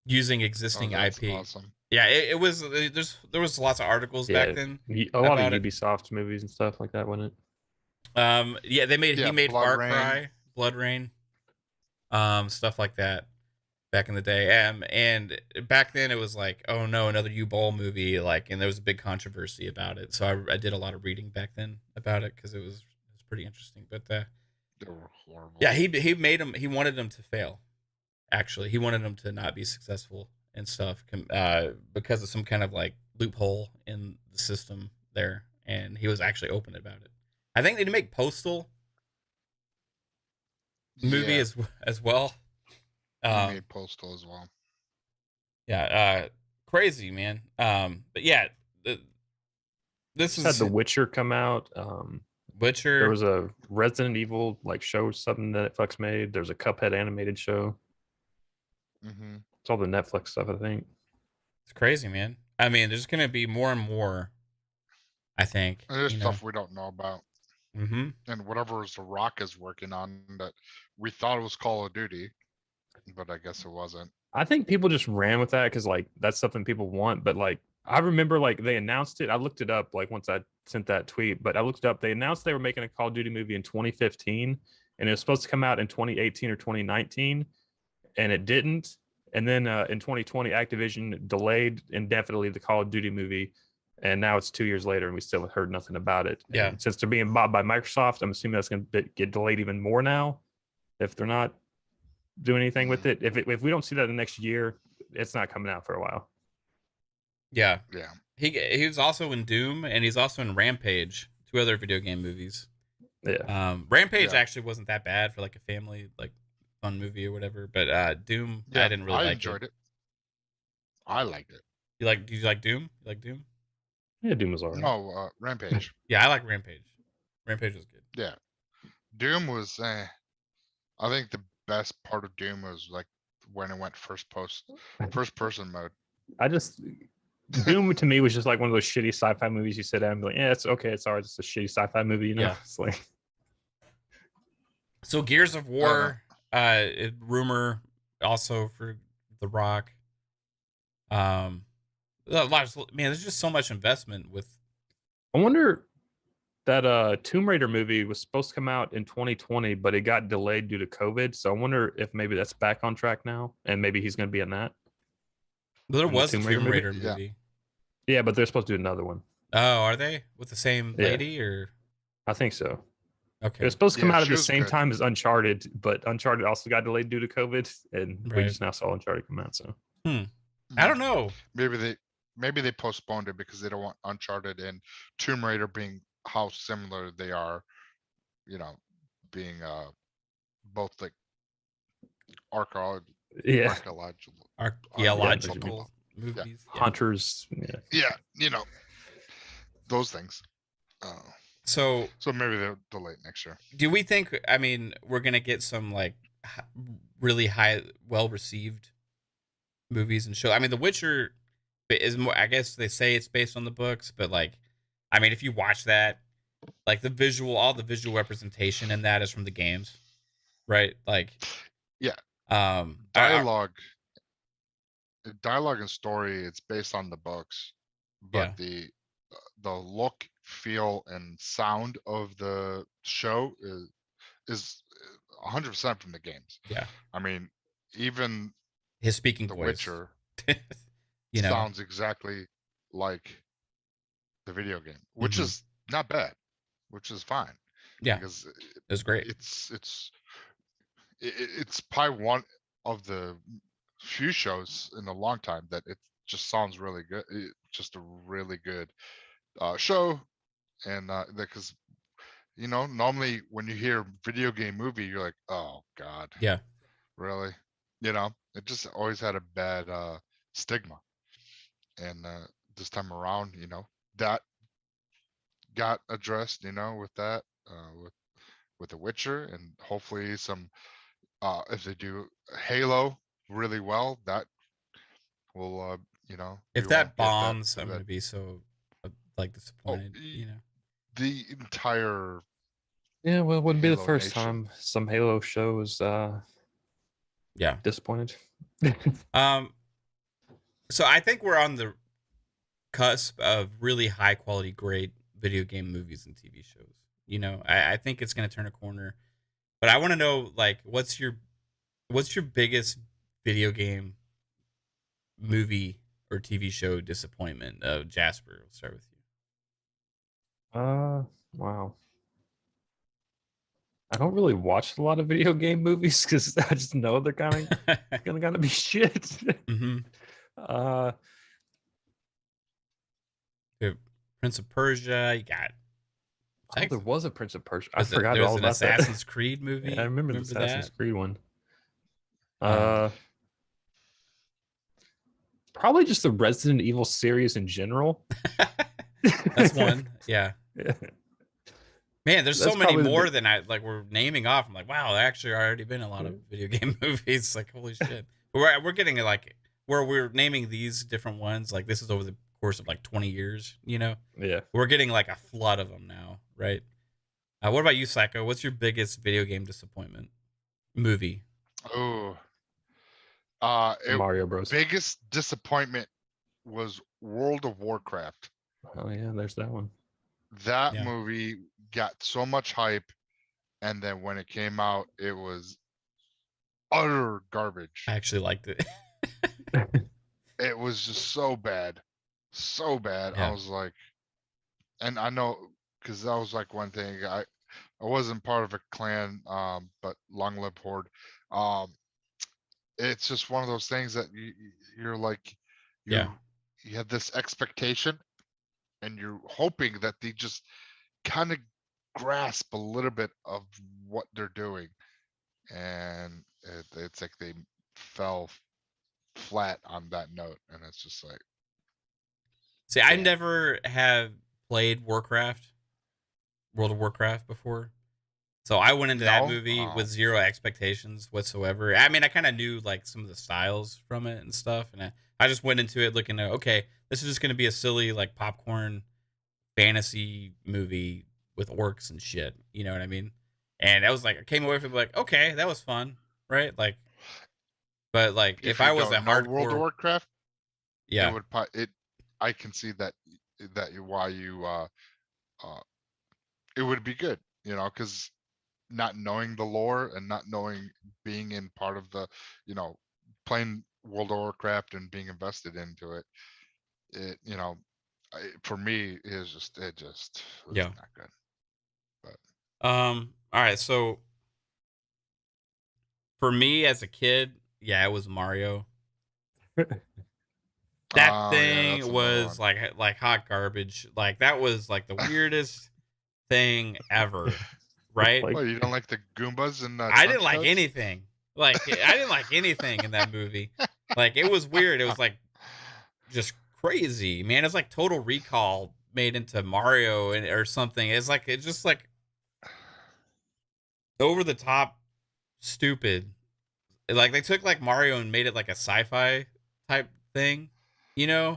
S2: using existing IP.
S1: Awesome.
S2: Yeah, it was. There was lots of articles back then.
S3: A lot of Ubisoft movies and stuff like that, wasn't it?
S2: Yeah, he made Far Cry, Blood Rain, stuff like that back in the day. And back then it was like, oh no, another U-Ball movie, like, and there was a big controversy about it. So I did a lot of reading back then about it because it was pretty interesting. But
S1: they were horrible.
S2: yeah, he made them. He wanted them to fail. Actually, he wanted them to not be successful and stuff, because of some kind of like loophole in the system there, and he was actually open about it. I think they make Postal movie as well.
S1: He made Postal as well.
S2: Yeah, crazy, man. But yeah, this
S3: had The Witcher come out.
S2: Witcher.
S3: There was a Resident Evil like show, something that Netflix made. There's a Cuphead animated show.
S1: Mm-hmm.
S3: It's all the Netflix stuff, I think.
S2: It's crazy, man. I mean, there's gonna be more and more. I think
S1: there's stuff we don't know about.
S2: Mm-hmm.
S1: And whatever The Rock is working on that we thought it was Call of Duty, but I guess it wasn't.
S3: I think people just ran with that because like that's something people want. But like I remember like they announced it. I looked it up like once I sent that tweet, but I looked it up. They announced they were making a Call of Duty movie in 2015, and it was supposed to come out in 2018 or 2019, and it didn't. And then in 2020, Activision delayed indefinitely the Call of Duty movie. And now it's 2 years later, and we still have heard nothing about it.
S2: Yeah.
S3: And since they're being bought by Microsoft, I'm assuming that's going to get delayed even more now, if they're not doing anything with it. If we don't see that in the next year, it's not coming out for a while.
S2: Yeah.
S1: Yeah.
S2: He was also in Doom, and he's also in Rampage, 2 other video game movies.
S3: Yeah.
S2: Rampage actually wasn't that bad for like a family like fun movie or whatever, but Doom, I didn't really like it.
S1: I enjoyed it. I liked it.
S2: Did you like Doom? You like Doom?
S3: Yeah, Doom was alright.
S1: No, Rampage.
S2: Yeah, I like Rampage. Rampage was good.
S1: Yeah. Doom was, I think the best part of Doom was like when it went first person mode.
S3: Doom to me was just like one of those shitty sci-fi movies you sit down and be like, yeah, it's okay, it's alright, it's a shitty sci-fi movie, you know?
S2: Yeah.
S3: It's like...
S2: So Gears of War, rumor also for The Rock. There's just so much investment with.
S3: I wonder that Tomb Raider movie was supposed to come out in 2020, but it got delayed due to COVID. So I wonder if maybe that's back on track now, and maybe he's going to be in that.
S2: But there was a Tomb Raider movie.
S3: Yeah, but they're supposed to do another one.
S2: Oh, are they with the same lady or?
S3: I think so.
S2: Okay.
S3: It was supposed to come out at the same time as Uncharted, but Uncharted also got delayed due to COVID, and we just now saw Uncharted come out. So
S2: I don't know.
S1: Maybe they postponed it because they don't want Uncharted and Tomb Raider being how similar they are, being both like archaeological
S2: movies.
S3: Hunters.
S1: Yeah, those things.
S2: So
S1: maybe they'll delay it next year.
S2: Do we think, we're going to get some like really high, well-received movies and shows? The Witcher is more, I guess they say it's based on the books, but like, if you watch that, like all the visual representation in that is from the games, right? Like,
S1: yeah.
S2: Dialogue
S1: dialogue and story, it's based on the books, but the look, feel, and sound of the show is 100% from the games.
S2: Yeah.
S1: I mean, even
S2: his speaking
S1: The
S2: voice.
S1: Witcher
S2: You know,
S1: sounds exactly like the video game, which
S2: Mhm.
S1: is not bad, which is fine.
S2: Yeah.
S1: Because
S2: it was great.
S1: it's probably one of the few shows in a long time that it just sounds really good. Just a really good show, and because normally when you hear video game movie, you're like, oh god,
S2: Yeah.
S1: really? It just always had a bad stigma, and this time around, that got addressed, with that, with The Witcher, and hopefully some, if they do Halo really well, that will,
S2: If
S1: we
S2: that
S1: won't get that.
S2: bombs, I'm gonna be so like
S1: Oh,
S2: disappointed.
S1: the entire
S3: Yeah, well, it wouldn't be the
S1: Halo
S3: first
S1: Nation.
S3: time some Halo shows
S2: Yeah.
S3: disappointed.
S2: So I think we're on the cusp of really high quality, great video game movies and TV shows. I think it's gonna turn a corner. But I want to know, like, what's your biggest video game, movie, or TV show disappointment? Jasper, we'll start with
S3: Wow. I don't really watch a lot of video game movies because I just know they're
S2: you.
S3: gonna be shit.
S2: Mm-hmm. Prince of Persia. You got.
S3: Oh, there was a Prince of Persia. I
S2: Was it-
S3: forgot
S2: there was
S3: all
S2: an
S3: about
S2: Assassin's
S3: that.
S2: Creed movie.
S3: Yeah, I remember the Assassin's
S2: that?
S3: Creed one.
S2: Um,
S3: Probably just the Resident Evil series in general.
S2: That's one. Yeah.
S3: Yeah.
S2: Man, there's so
S3: That's
S2: many
S3: probably the
S2: more than we're naming off. I'm like, wow, there actually already been a lot of video game movies. Like, holy shit. We're getting like where we're naming these different ones. Like, this is over the course of like 20 years.
S3: Yeah.
S2: We're getting like a flood of them now, right? What about you, Psycho? What's your biggest video game disappointment movie?
S1: Oh,
S3: Mario Bros.
S1: biggest disappointment was World of Warcraft.
S3: Oh yeah, there's that one.
S1: That
S2: Yeah.
S1: movie got so much hype, and then when it came out, it was utter garbage.
S2: I actually liked it.
S1: It was just so bad, so bad.
S2: Yeah.
S1: I was like, and I know because that was like one thing. I wasn't part of a clan, but long live Horde. It's just one of those things that you're like,
S2: Yeah.
S1: you have this expectation, and you're hoping that they just kind of grasp a little bit of what they're doing, and it's like they fell flat on that note, and it's just like,
S2: See, I
S1: damn.
S2: never have played World of Warcraft before. So I went into that
S1: No?
S2: movie
S1: Oh.
S2: with zero expectations whatsoever. I mean, I kind of knew like some of the styles from it and stuff, and I just went into it looking at, okay, this is just going to be a silly like popcorn fantasy movie with orcs and shit. You know what I mean? And I was like, I came away from it like, okay, that was fun, right? Like, but like if I
S1: you
S2: was a
S1: don't know World of
S2: hardcore,
S1: Warcraft,
S2: yeah,
S1: it would I can see that why you it would be good, because not knowing the lore and not knowing, being in part of the, playing World of Warcraft and being invested into it, for me it just was
S2: Yeah.
S1: not good.
S2: All right, so for me as a kid, yeah, it was Mario. That
S1: Oh, yeah,
S2: thing
S1: that's another
S2: was
S1: one.
S2: like hot garbage. Like that was like the weirdest thing ever, right?
S3: Like-
S1: Well, you don't like the Goombas and
S2: I didn't like
S1: Toads?
S2: anything. Like I didn't like anything in that movie. Like it was weird. It was like just crazy, man. It's like Total Recall made into Mario or something. It's just like over the top stupid. Like they took like Mario and made it like a sci-fi type thing,
S1: Yeah.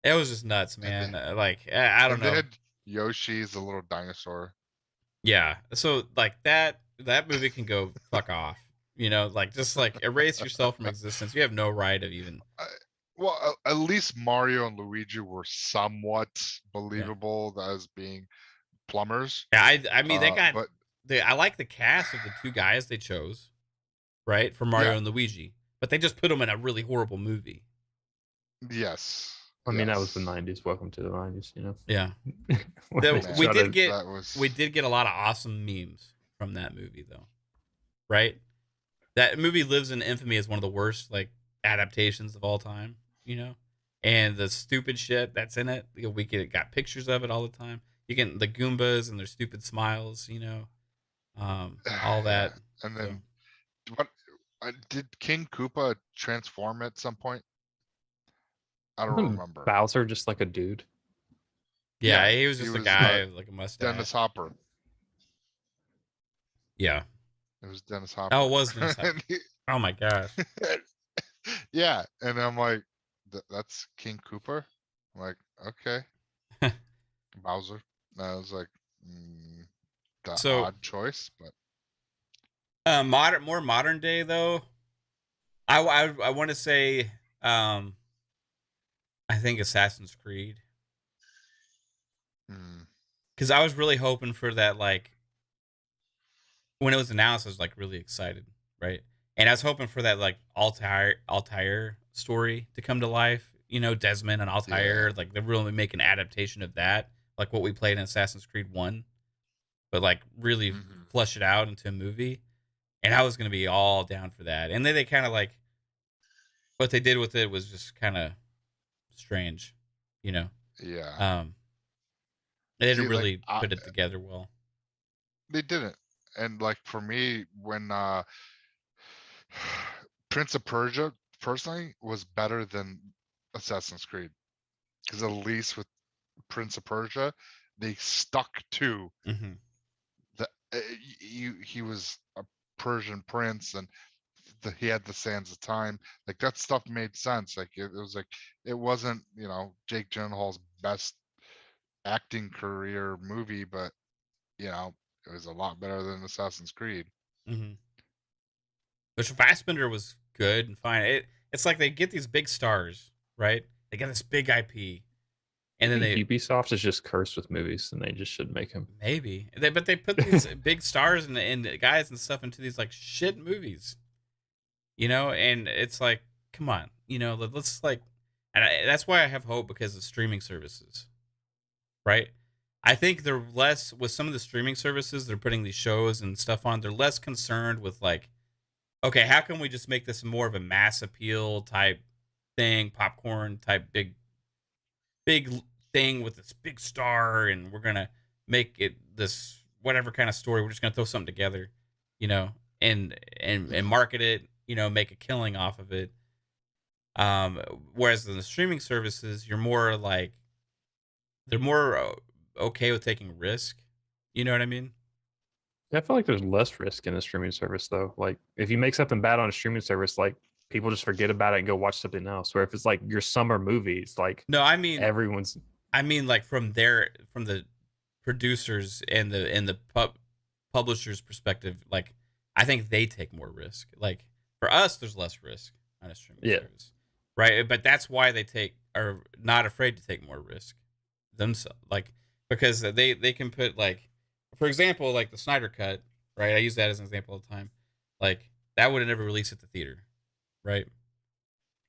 S2: It was just nuts, man. Like I don't
S1: And
S2: know.
S1: they had Yoshi's the little dinosaur.
S2: Yeah. So like that movie can go fuck off. You know, like just like erase yourself from existence. You have no right of even.
S1: Well, at least Mario and Luigi were somewhat believable as being plumbers.
S2: Yeah, I mean they got.
S1: But
S2: I like the cast of the two guys they chose, right, for Mario
S1: Yeah.
S2: and Luigi, but they just put them in a really horrible movie.
S1: yes,
S3: I mean, that was the
S1: yes.
S3: 90s. Welcome to the 90s, you know.
S2: Yeah,
S3: When
S2: That-
S3: they
S2: we
S3: shot
S2: did
S3: it-
S2: get
S1: That was
S2: we did get a lot of awesome memes from that movie though, right? That movie lives in infamy as one of the worst like adaptations of all time, you know. And the stupid shit that's in it, we got pictures of it all the time. You get the Goombas and their stupid smiles, you know, all that.
S1: And
S2: so.
S1: then what? Did King Koopa transform at some point? I don't
S3: Wasn't
S1: remember.
S3: Bowser just like a dude?
S2: Yeah,
S1: Yeah,
S2: he was
S1: he
S2: just a
S1: was,
S2: guy with like a mustache.
S1: Dennis Hopper.
S2: Yeah.
S1: It was Dennis Hopper.
S2: Oh, it was Dennis Hopper.
S1: And he-
S2: Oh my gosh.
S1: yeah, and I'm like, that's King Koopa. I'm like, okay, Bowser. And I was like, the
S2: So-
S1: odd choice, but
S2: More modern day though. I want to say, I think Assassin's Creed, because I was really hoping for that. Like when it was announced, I was like really excited, right? And I was hoping for that like Altair story to come to life. You know, Desmond and Altair, like they're really make an adaptation of that, like what we played in Assassin's Creed 1, but like really flesh it out into a movie. And I was gonna be all down for that. And then they kind of like what they did with it was just kind of strange, you know.
S1: yeah,
S2: They didn't
S1: See,
S2: really
S1: like,
S2: put it together well.
S1: they didn't. And like for me, when Prince of Persia personally was better than Assassin's Creed, because at least with Prince of Persia, they stuck to
S2: Mm-hmm.
S1: the he was a Persian prince, and he had the sands of time. Like that stuff made sense. Like it was like it wasn't Jake Gyllenhaal's best acting career movie, but it was a lot better than Assassin's Creed.
S2: Mm-hmm. Which Fassbender was good and fine. It's like they get these big stars, right? They get this big IP, and then
S3: Ubisoft is just cursed with movies, and they just should make them.
S2: Maybe but they put these big stars and guys and stuff into these like shit movies, you know. And it's like, come on, let's like, and that's why I have hope because of streaming services, right? I think they're less with some of the streaming services. They're putting these shows and stuff on. They're less concerned with like, okay, how can we just make this more of a mass appeal type thing, popcorn type big thing with this big star, and we're gonna make it this whatever kind of story. We're just gonna throw something together, and market it, make a killing off of it. Whereas in the streaming services, you're more like they're more okay with taking risk. You know what I mean?
S3: I feel like there's less risk in a streaming service though. Like if you make something bad on a streaming service, like people just forget about it and go watch something else. Where if it's like your summer movies, like
S2: no, I mean
S3: everyone's.
S2: I mean like from the producers and the publishers' perspective, like I think they take more risk. Like for us, there's less risk on a streaming service, right? But that's why they are not afraid to take more risk themselves, like because they can put like. For example, like the Snyder Cut, right? I use that as an example all the time. Like that would have never released at the theater, right?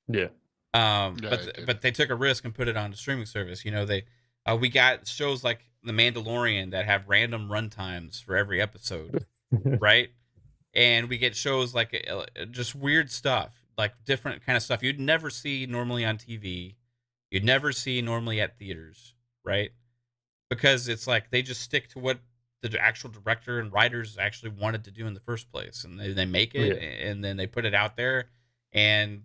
S3: Yeah.
S2: But they took a risk and put it on the streaming service. We got shows like The Mandalorian that have random run times for every episode, right? And we get shows like just weird stuff, like different kind of stuff you'd never see normally on TV, you'd never see normally at theaters, right? Because it's like they just stick to what the actual director and writers actually wanted to do in the first place, and they make it and then they put it out there, and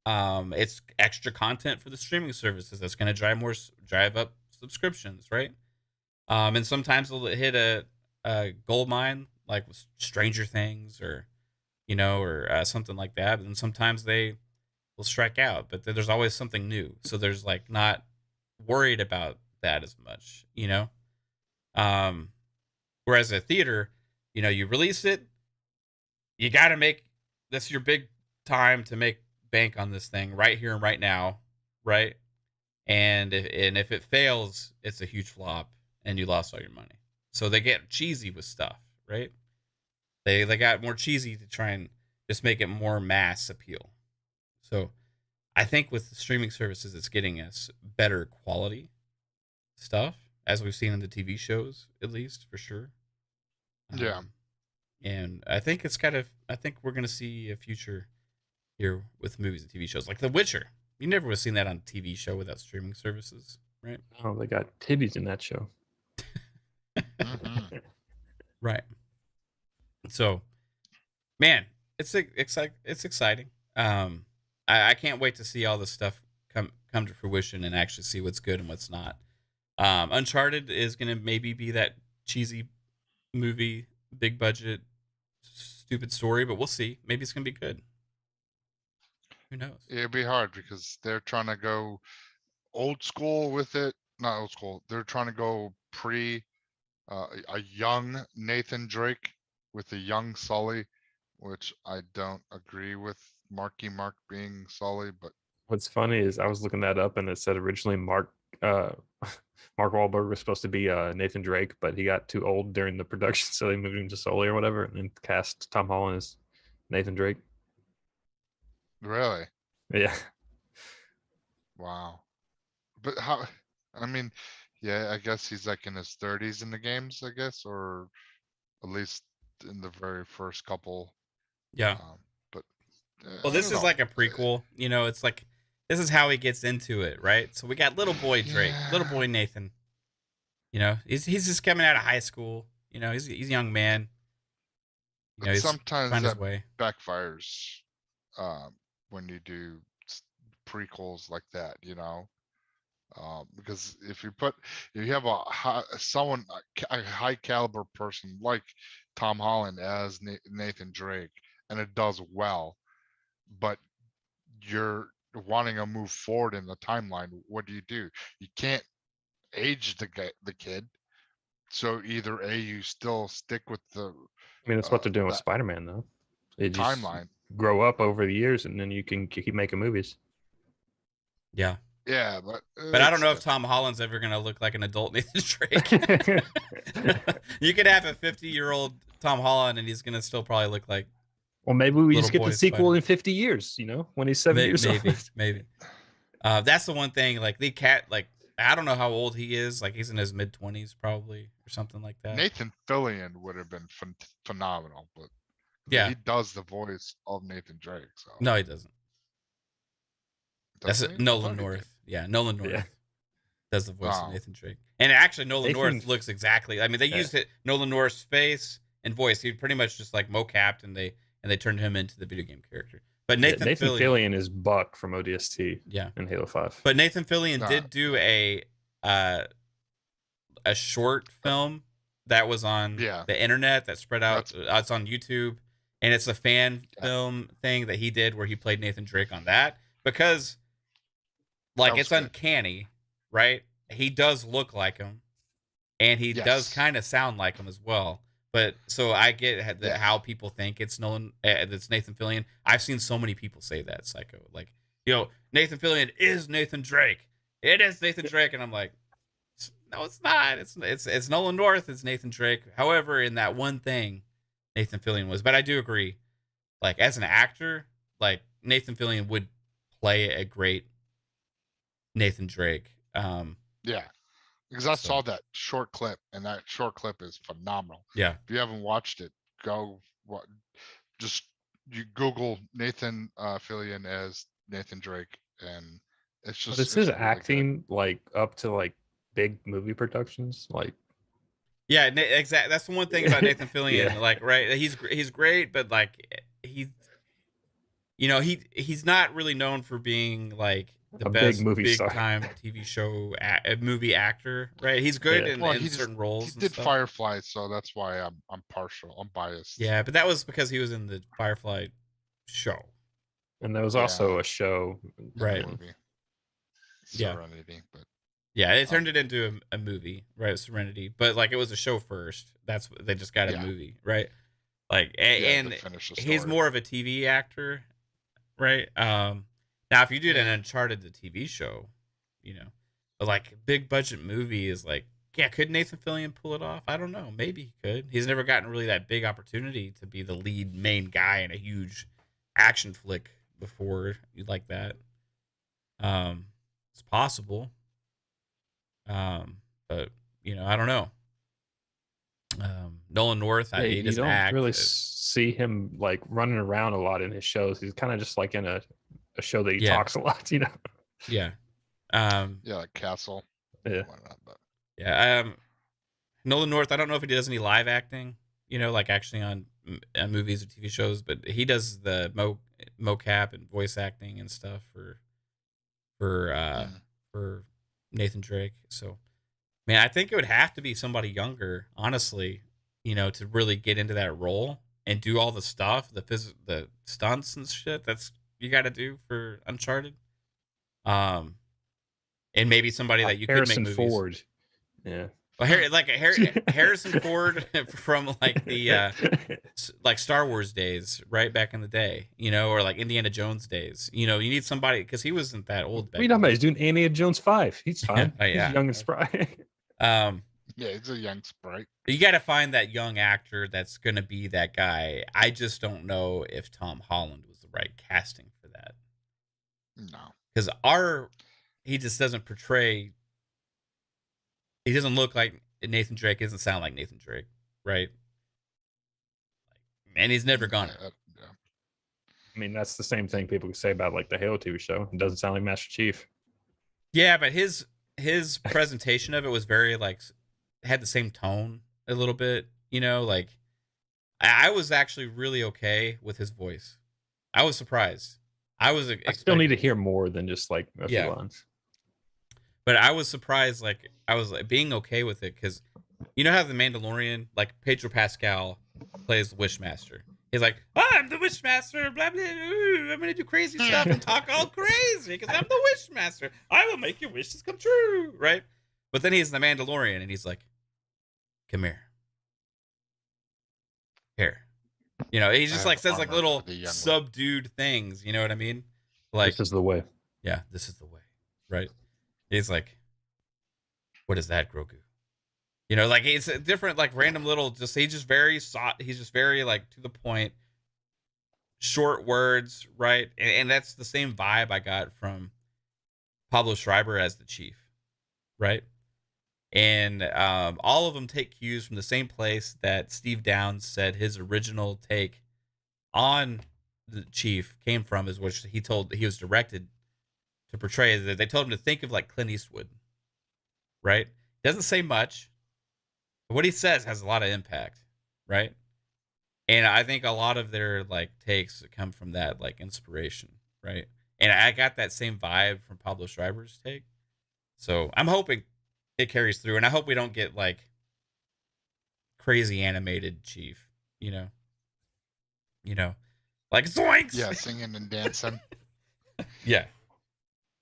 S2: it's extra content for the streaming services that's going to drive up subscriptions, right? And sometimes they'll hit a gold mine like with Stranger Things or something like that, and sometimes they will strike out, but there's always something new, so there's like not worried about that as much, whereas a theater, you release it, you got to make that's your big time to make bank on this thing right here and right now, right? And if it fails, it's a huge flop and you lost all your money. So they get cheesy with stuff, right? They got more cheesy to try and just make it more mass appeal. So I think with the streaming services, it's getting us better quality stuff, as we've seen in the TV shows, at least, for sure.
S1: Yeah.
S2: And I think I think we're going to see a future here with movies and TV shows. Like The Witcher. You never would have seen that on a TV show without streaming services, right?
S3: Oh, they got tibbies in that show.
S1: Mhm.
S2: Right. So, man, it's exciting. I can't wait to see all this stuff come to fruition and actually see what's good and what's not. Uncharted is going to maybe be that cheesy movie, big budget, stupid story, but we'll see. Maybe it's going to be good. Who knows?
S1: It'd be hard because they're trying to go old school with it. Not old school. They're trying to go a young Nathan Drake with a young Sully, which I don't agree with Marky Mark being Sully, but
S3: What's funny is I was looking that up and it said originally Mark Wahlberg was supposed to be Nathan Drake, but he got too old during the production, so they moved him to Sully or whatever, and then cast Tom Holland as Nathan Drake.
S1: really,
S3: Yeah.
S1: wow. But how? I mean, yeah, I guess he's like in his 30s in the games, I guess, or at least in the very first couple.
S2: Yeah.
S1: But
S2: Well,
S1: I
S2: this
S1: don't
S2: is
S1: know.
S2: like a prequel. You know, it's like this is how he gets into it, right? So we got little boy Drake, little boy Nathan. You know, he's just coming out of high school. You know, he's a young man. You know,
S1: But
S2: he's
S1: sometimes
S2: finding his
S1: that
S2: way.
S1: backfires when you do prequels like that, you know. Because if you have a high caliber person like Tom Holland as Nathan Drake, and it does well, but you're wanting to move forward in the timeline, what do? You can't age the kid. So either A, you still stick with the
S3: I mean, that's what they're doing with
S1: that
S3: Spider-Man, though. They just
S1: timeline.
S3: grow up over the years, and then you can keep making movies.
S2: Yeah.
S1: Yeah, but
S2: But I don't
S1: it's
S2: know if
S1: different.
S2: Tom Holland's ever going to look like an adult Nathan Drake. You could have a 50-year-old Tom Holland, and he's going to still probably look like
S3: Well, maybe we
S2: Little
S3: just get the
S2: boy
S3: sequel
S2: Spider-Man.
S3: in 50 years, you know, when he's 7 years
S2: maybe,
S3: old.
S2: maybe. That's the one thing. Like the cat, like I don't know how old he is. Like he's in his mid-20s probably, or something like that.
S1: Nathan Fillion would have been phenomenal, but
S2: Yeah.
S1: he does the voice of Nathan Drake. So
S2: No, he doesn't. That's
S1: doesn't he? I
S2: Nolan
S1: thought he did.
S2: North. Yeah, Nolan North
S3: Yeah.
S2: does the voice of
S1: Oh.
S2: Nathan Drake. And actually, Nolan North
S3: Nathan-
S2: looks exactly. I mean, they
S3: Yeah.
S2: used it Nolan North's face and voice. He pretty much just like mocapped, and they turned him into the video game character. But Nathan,
S3: Nathan
S2: Fillion,
S3: Fillion is Buck from ODST
S2: yeah.
S3: and Halo 5.
S2: But Nathan Fillion
S1: Nah.
S2: did do a short film that was on
S1: Yeah.
S2: the internet that spread out. It's on YouTube, and it's a fan
S1: Yeah.
S2: film thing that he did where he played Nathan Drake on that because, like,
S1: That was
S2: it's
S1: good.
S2: uncanny, right? He does look like him, and he does
S1: Yes.
S2: kind of sound like him as well. But so I get
S1: Yeah.
S2: how people think it's it's Nathan Fillion. I've seen so many people say that, Psycho. Like, you know, Nathan Fillion is Nathan Drake. It is Nathan Drake, and I'm like, no, it's not. It's Nolan North. It's Nathan Drake. However, in that one thing, Nathan Fillion was. But I do agree. Like as an actor, like Nathan Fillion would play a great Nathan Drake.
S1: Yeah, because I
S2: So-
S1: saw that short clip, and that short clip is phenomenal.
S2: Yeah.
S1: If you haven't watched it, just you Google Nathan Fillion as Nathan Drake, and it's just.
S3: But is his
S1: it's really good.
S3: acting like up to like big movie productions? Like,
S2: Yeah, exactly. That's the one thing about Nathan Fillion.
S3: Yeah.
S2: Like, right? He's great, but like he's not really known for being like the
S3: A big
S2: best
S3: movie star.
S2: time TV show movie actor, right? He's good
S3: Yeah.
S2: in,
S1: Well,
S2: in
S1: he
S2: certain roles.
S1: He
S2: and
S1: did
S2: stuff.
S1: Firefly, so that's why I'm partial. I'm biased.
S2: Yeah, but that was because he was in the Firefly show.
S3: and there was
S1: Yeah.
S3: also a show.
S2: Right.
S1: Movie.
S2: Yeah.
S1: Serenity, but
S2: Yeah, they turned it into a movie, right? Serenity, but like it was a show first. That's what they just got a
S1: Yeah.
S2: movie, right? Like,
S1: to
S2: and
S1: finish the
S2: he's
S1: story.
S2: more of a TV actor, right? Now if you did an Uncharted the TV show, you know, but like big budget movie is like, yeah, could Nathan Fillion pull it off? I don't know. Maybe he could. He's never gotten really that big opportunity to be the lead main guy in a huge action flick before, like that. It's possible. But you know, I don't know. Nolan North, I
S3: Yeah,
S2: hate
S3: you
S2: his
S3: don't
S2: act.
S3: really see him like running around a lot in his shows. He's kind of just like in a show that he talks a lot, you know.
S2: Yeah.
S1: Like Castle.
S3: Yeah.
S1: Whatnot, but
S2: Yeah. Nolan North, I don't know if he does any live acting, you know, like actually on movies or TV shows, but he does the mocap and voice acting and stuff for Nathan Drake. So, man, I think it would have to be somebody younger, honestly, you know, to really get into that role and do all the stuff, the stunts and shit that's you got to do for Uncharted. And maybe somebody that you
S3: Harrison
S2: could make movies.
S3: Ford. Yeah.
S2: Well, Harrison Ford from like the like Star Wars days, right back in the day, you know, or like Indiana Jones days. You know, you need somebody because he wasn't that old.
S3: What are you talking about? He's doing Indiana Jones 5. He's fine.
S2: Yeah.
S3: He's young and spry.
S1: yeah, he's a young sprite.
S2: You got to find that young actor that's going to be that guy. I just don't know if Tom Holland was the right casting for that.
S1: No,
S2: because he just doesn't portray. He doesn't look like Nathan Drake. He doesn't sound like Nathan Drake, right? And he's never gonna.
S1: Yeah.
S3: I mean, that's the same thing people could say about like the Halo TV show. It doesn't sound like Master Chief.
S2: Yeah, but his presentation of it was very like had the same tone a little bit, you know. Like I was actually really okay with his voice. I was surprised. I
S3: still need to hear more than just like a few lines.
S2: But I was surprised, like I was like being okay with it because you know how the Mandalorian, like Pedro Pascal, plays the Wishmaster. He's like, oh, I'm the Wishmaster, blah blah. I'm gonna do crazy stuff and talk all crazy because I'm the Wishmaster. I will make your wishes come true, right? But then he's the Mandalorian and he's like, come here. You know, he just like says like little subdued things. You know what I mean? Like,
S3: this is the way.
S2: Yeah, this is the way, right? He's like, what is that, Grogu? You know, like it's a different, like random little, he's just very like to the point, short words, right? And that's the same vibe I got from Pablo Schreiber as the chief, right? And all of them take cues from the same place that Steve Downes said his original take on the chief came from, is which he was directed to portray. That they told him to think of like Clint Eastwood, right? Doesn't say much, but what he says has a lot of impact, right? And I think a lot of their like takes come from that like inspiration, right? And I got that same vibe from Pablo Schreiber's take, so I'm hoping it carries through, and I hope we don't get like crazy animated chief, you know, like zoinks,
S1: yeah, singing and dancing.
S2: Yeah.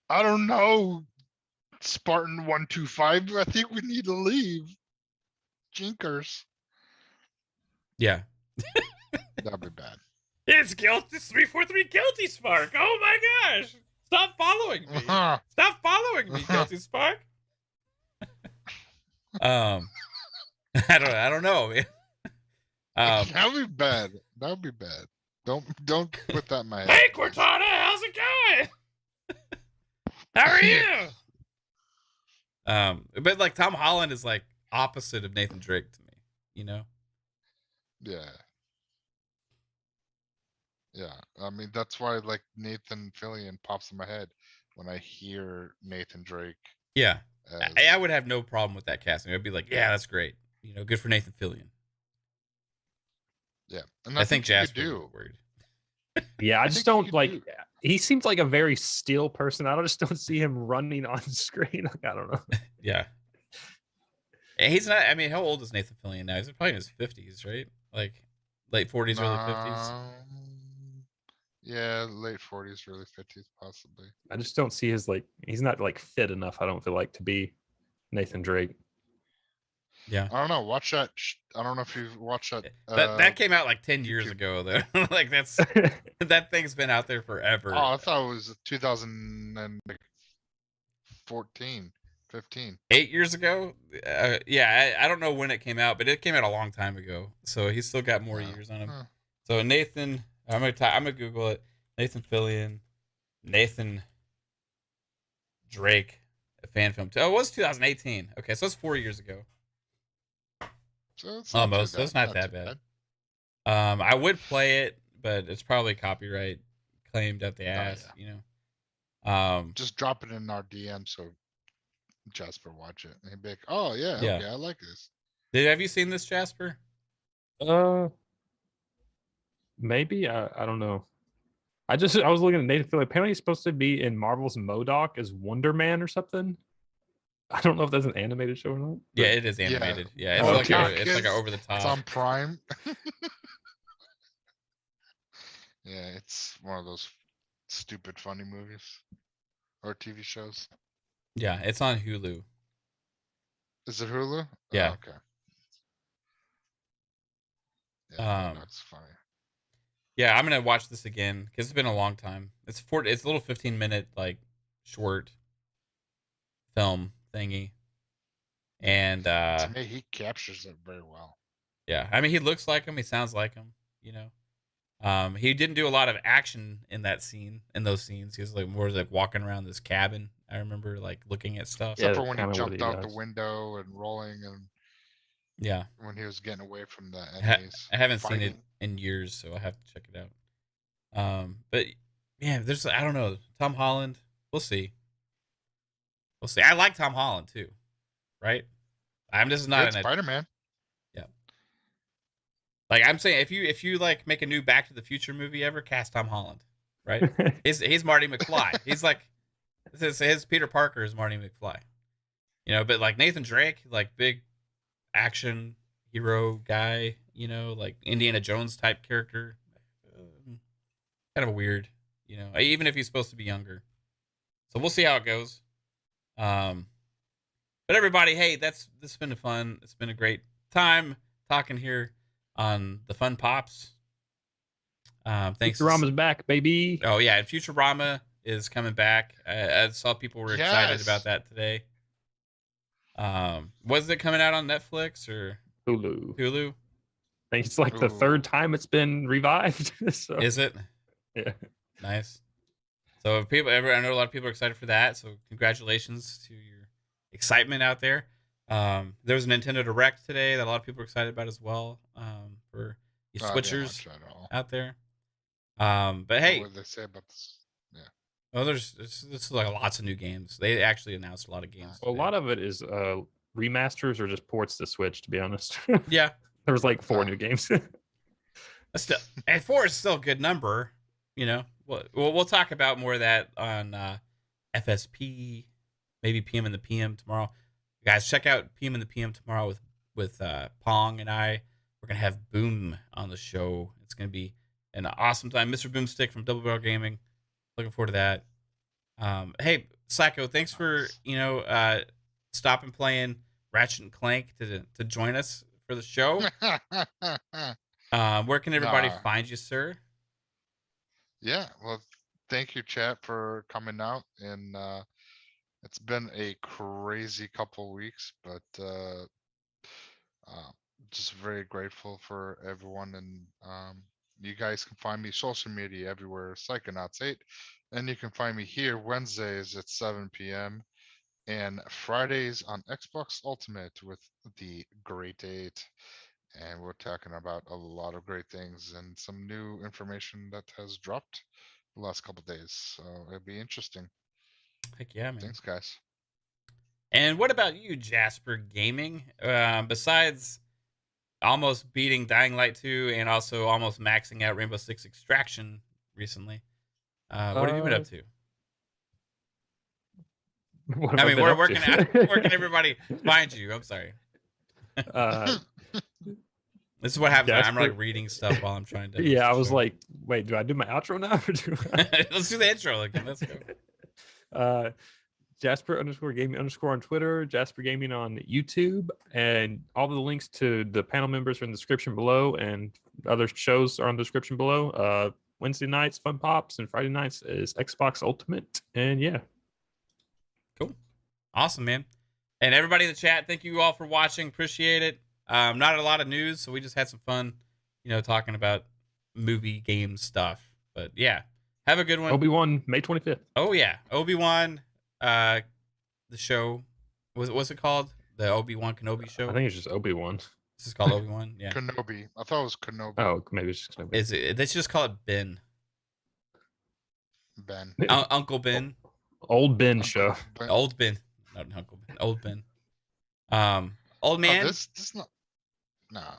S1: I don't know, Spartan 125. I think we need to leave. Jinkers.
S2: Yeah.
S1: That'd be bad.
S2: It's guilty 343 guilty Spark. Oh my gosh! Stop following me. Stop following me, guilty Spark. I don't know.
S1: That'd be bad. That'd be bad. Don't put that in my head.
S2: Hey Cortana, how's it going? How are you? But like Tom Holland is like opposite of Nathan Drake to me, you know?
S1: Yeah. Yeah. I mean, that's why like Nathan Fillion pops in my head when I hear Nathan Drake.
S2: Yeah. I would have no problem with that casting. I'd be like, yeah, that's great. You know, good for Nathan Fillion.
S1: Yeah. And
S2: I think Jasper
S1: do.
S2: Word.
S3: Yeah, I just don't like. He seems like a very still person. I just don't see him running on screen. Like, I don't know.
S2: Yeah. And he's not. I mean, how old is Nathan Fillion now? He's probably in his 50s, right? Like late 40s, early 50s.
S1: Yeah, late 40s, early 50s, possibly.
S3: I just don't see his like. He's not like fit enough. I don't feel like to be Nathan Drake.
S2: Yeah.
S1: I don't know. Watch that. I don't know if you've watched that.
S2: That came out like 10 years
S1: YouTube.
S2: ago though. Like that thing's been out there forever.
S1: Oh, I thought it was 2014, 15.
S2: 8 years ago. Yeah, I don't know when it came out, but it came out a long time ago. So he's still got more years on him.
S1: Huh.
S2: So Nathan, I'm gonna Google it. Nathan Fillion, Nathan Drake, a fan film. Oh, it was 2018. Okay, so it's 4 years ago.
S1: So it's
S2: Almost. So it's not that bad. I would play it, but it's probably copyright claimed at the ass.
S1: Yeah.
S2: You know.
S1: Just drop it in our DM so Jasper watch it. And he'd be like, "Oh yeah,
S2: Yeah.
S1: okay, I like this."
S2: Have you seen this, Jasper?
S3: Maybe I don't know. I was looking at Nathan Fillion. Apparently, he's supposed to be in Marvel's MODOK as Wonder Man or something. I don't know if that's an animated show or not.
S2: Yeah, it is animated. Yeah, it's
S1: Oh,
S2: like
S1: okay.
S2: it's like a over the
S1: It's
S2: top.
S1: on Prime. Yeah, it's one of those stupid funny movies or TV shows.
S2: Yeah, it's on Hulu.
S1: Is it Hulu?
S2: Yeah.
S1: Oh, okay. Yeah, that's funny.
S2: Yeah, I'm gonna watch this again because it's been a long time. It's a little 15-minute like short film thingy, and
S1: To me, he captures it very well.
S2: yeah, I mean he looks like him, he sounds like him, you know. He didn't do a lot of action in those scenes. He was like more like walking around this cabin. I remember like looking at stuff.
S3: Yeah,
S1: Except for when he
S3: kinda what
S1: jumped
S3: he
S1: out the
S3: does.
S1: window and rolling, and
S2: Yeah,
S1: when he was getting away from the enemies.
S2: I haven't seen it
S1: fighting.
S2: in years, so I have to check it out. But yeah, I don't know, Tom Holland. We'll see. We'll see. I like Tom Holland too, right? This is not
S1: Great Spider-Man.
S2: Yeah. Like I'm saying, if you like make a new Back to the Future movie ever, cast Tom Holland, right? He's Marty McFly. He's like his Peter Parker is Marty McFly, you know. But like Nathan Drake, like big action hero guy, you know, like Indiana Jones type character, kind of weird, you know. Even if he's supposed to be younger, so we'll see how it goes. But everybody, hey, this has been fun. It's been a great time talking here on the Fun Pops. Thanks.
S3: Futurama's back, baby.
S2: Oh yeah, and Futurama is coming back. I saw people were excited
S1: Yes.
S2: about that today. Was it coming out on Netflix or
S3: Hulu.
S2: Hulu?
S3: I think it's like the
S1: Ooh.
S3: third time it's been revived. So,
S2: Is it?
S3: yeah.
S2: Nice. So I know a lot of people are excited for that. So congratulations to your excitement out there. There was a Nintendo Direct today that a lot of people are excited about as well. For you
S1: I didn't
S2: switchers
S1: watch that at all.
S2: out there. But hey,
S1: What did they say about this? Yeah.
S2: oh, there's like lots of new games. They actually announced a lot of games.
S3: Well, a lot of it is remasters or just ports to Switch, to be honest.
S2: Yeah,
S3: There was like 4 new games.
S2: that's still, and 4 is still a good number. You know, we'll talk about more of that on FSP, maybe PM in the PM tomorrow. Guys, check out PM in the PM tomorrow with Pong and I. We're gonna have Boom on the show. It's gonna be an awesome time. Mr. Boomstick from Double Barrel Gaming. Looking forward to that. Hey, Psycho, thanks for stopping playing Ratchet and Clank to join us for the show. Where can everybody
S1: Nah.
S2: find you, sir?
S1: Yeah, well, thank you, chat, for coming out. And it's been a crazy couple weeks, but just very grateful for everyone. And you guys can find me social media everywhere, Psychonauts8. And you can find me here Wednesdays at 7 p.m. and Fridays on Xbox Ultimate with the Great 8. And we're talking about a lot of great things and some new information that has dropped the last couple days. So it'll be interesting.
S2: Heck yeah, man.
S1: Thanks, guys.
S2: And what about you, Jasper Gaming? Besides almost beating Dying Light 2 and also almost maxing out Rainbow Six Extraction recently, what have you been up to?
S3: What have
S2: I mean,
S3: been
S2: where
S3: up to?
S2: can everybody find you? I'm sorry. This is what happens when I'm
S3: Jasper-
S2: like reading stuff while I'm trying to.
S3: Yeah, I was like, wait, do I do my outro now? Or do I...
S2: let's do the intro again. Let's go.
S3: Jasper_Gaming_ on Twitter, Jasper Gaming on YouTube, and all the links to the panel members are in the description below, and other shows are in the description below. Wednesday nights, Fun Pops, and Friday nights is Xbox Ultimate, and yeah.
S2: Cool. Awesome, man. And everybody in the chat, thank you all for watching. Appreciate it. Not a lot of news, so we just had some fun, talking about movie, game stuff. But yeah, have a good one.
S3: Obi-Wan, May 25th.
S2: Oh yeah, Obi-Wan. The show, what's it called? The Obi-Wan Kenobi show.
S3: I think it's just Obi-Wan.
S2: This is called Obi-Wan. Yeah.
S1: Kenobi. I thought it was Kenobi.
S3: Oh, maybe it's just Kenobi.
S2: Is it? They should just call it Ben.
S1: Ben.
S2: Uncle Ben.
S3: Old Ben show.
S1: Ben.
S2: Old Ben. Not Uncle Ben. Old Ben. Old man.
S1: This not. Nah,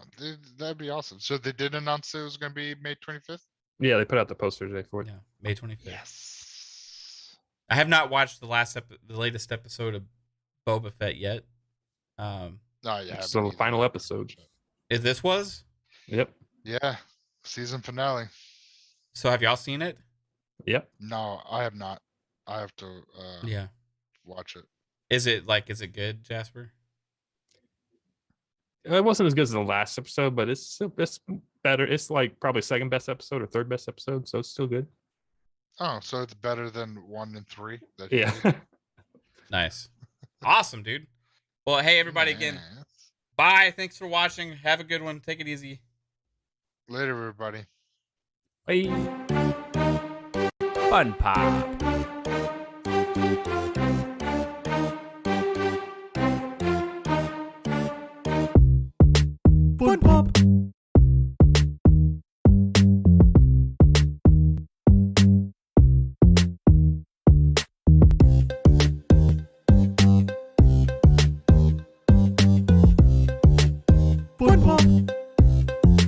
S1: that'd be awesome. So they did announce it was going to be May 25th.
S3: Yeah, they put out the poster today for it.
S2: Yeah, May 25th.
S1: Yes.
S2: I have not watched the latest episode of Boba Fett yet.
S1: No, yeah.
S3: It's the final episode.
S2: Is this was?
S3: Yep.
S1: Yeah, season finale.
S2: So have y'all seen it?
S3: Yep.
S1: No, I have not. I have to.
S2: Yeah.
S1: Watch it.
S2: Is it good, Jasper?
S3: It wasn't as good as the last episode, but it's better. It's like probably second best episode or third best episode, so it's still good.
S1: Oh, so it's better than 1 and 3.
S3: Yeah.
S2: Nice. Awesome, dude. Well, hey everybody again.
S1: Yes.
S2: Bye. Thanks for watching. Have a good one. Take it easy.
S1: Later, everybody.
S3: Bye.
S4: FunPop.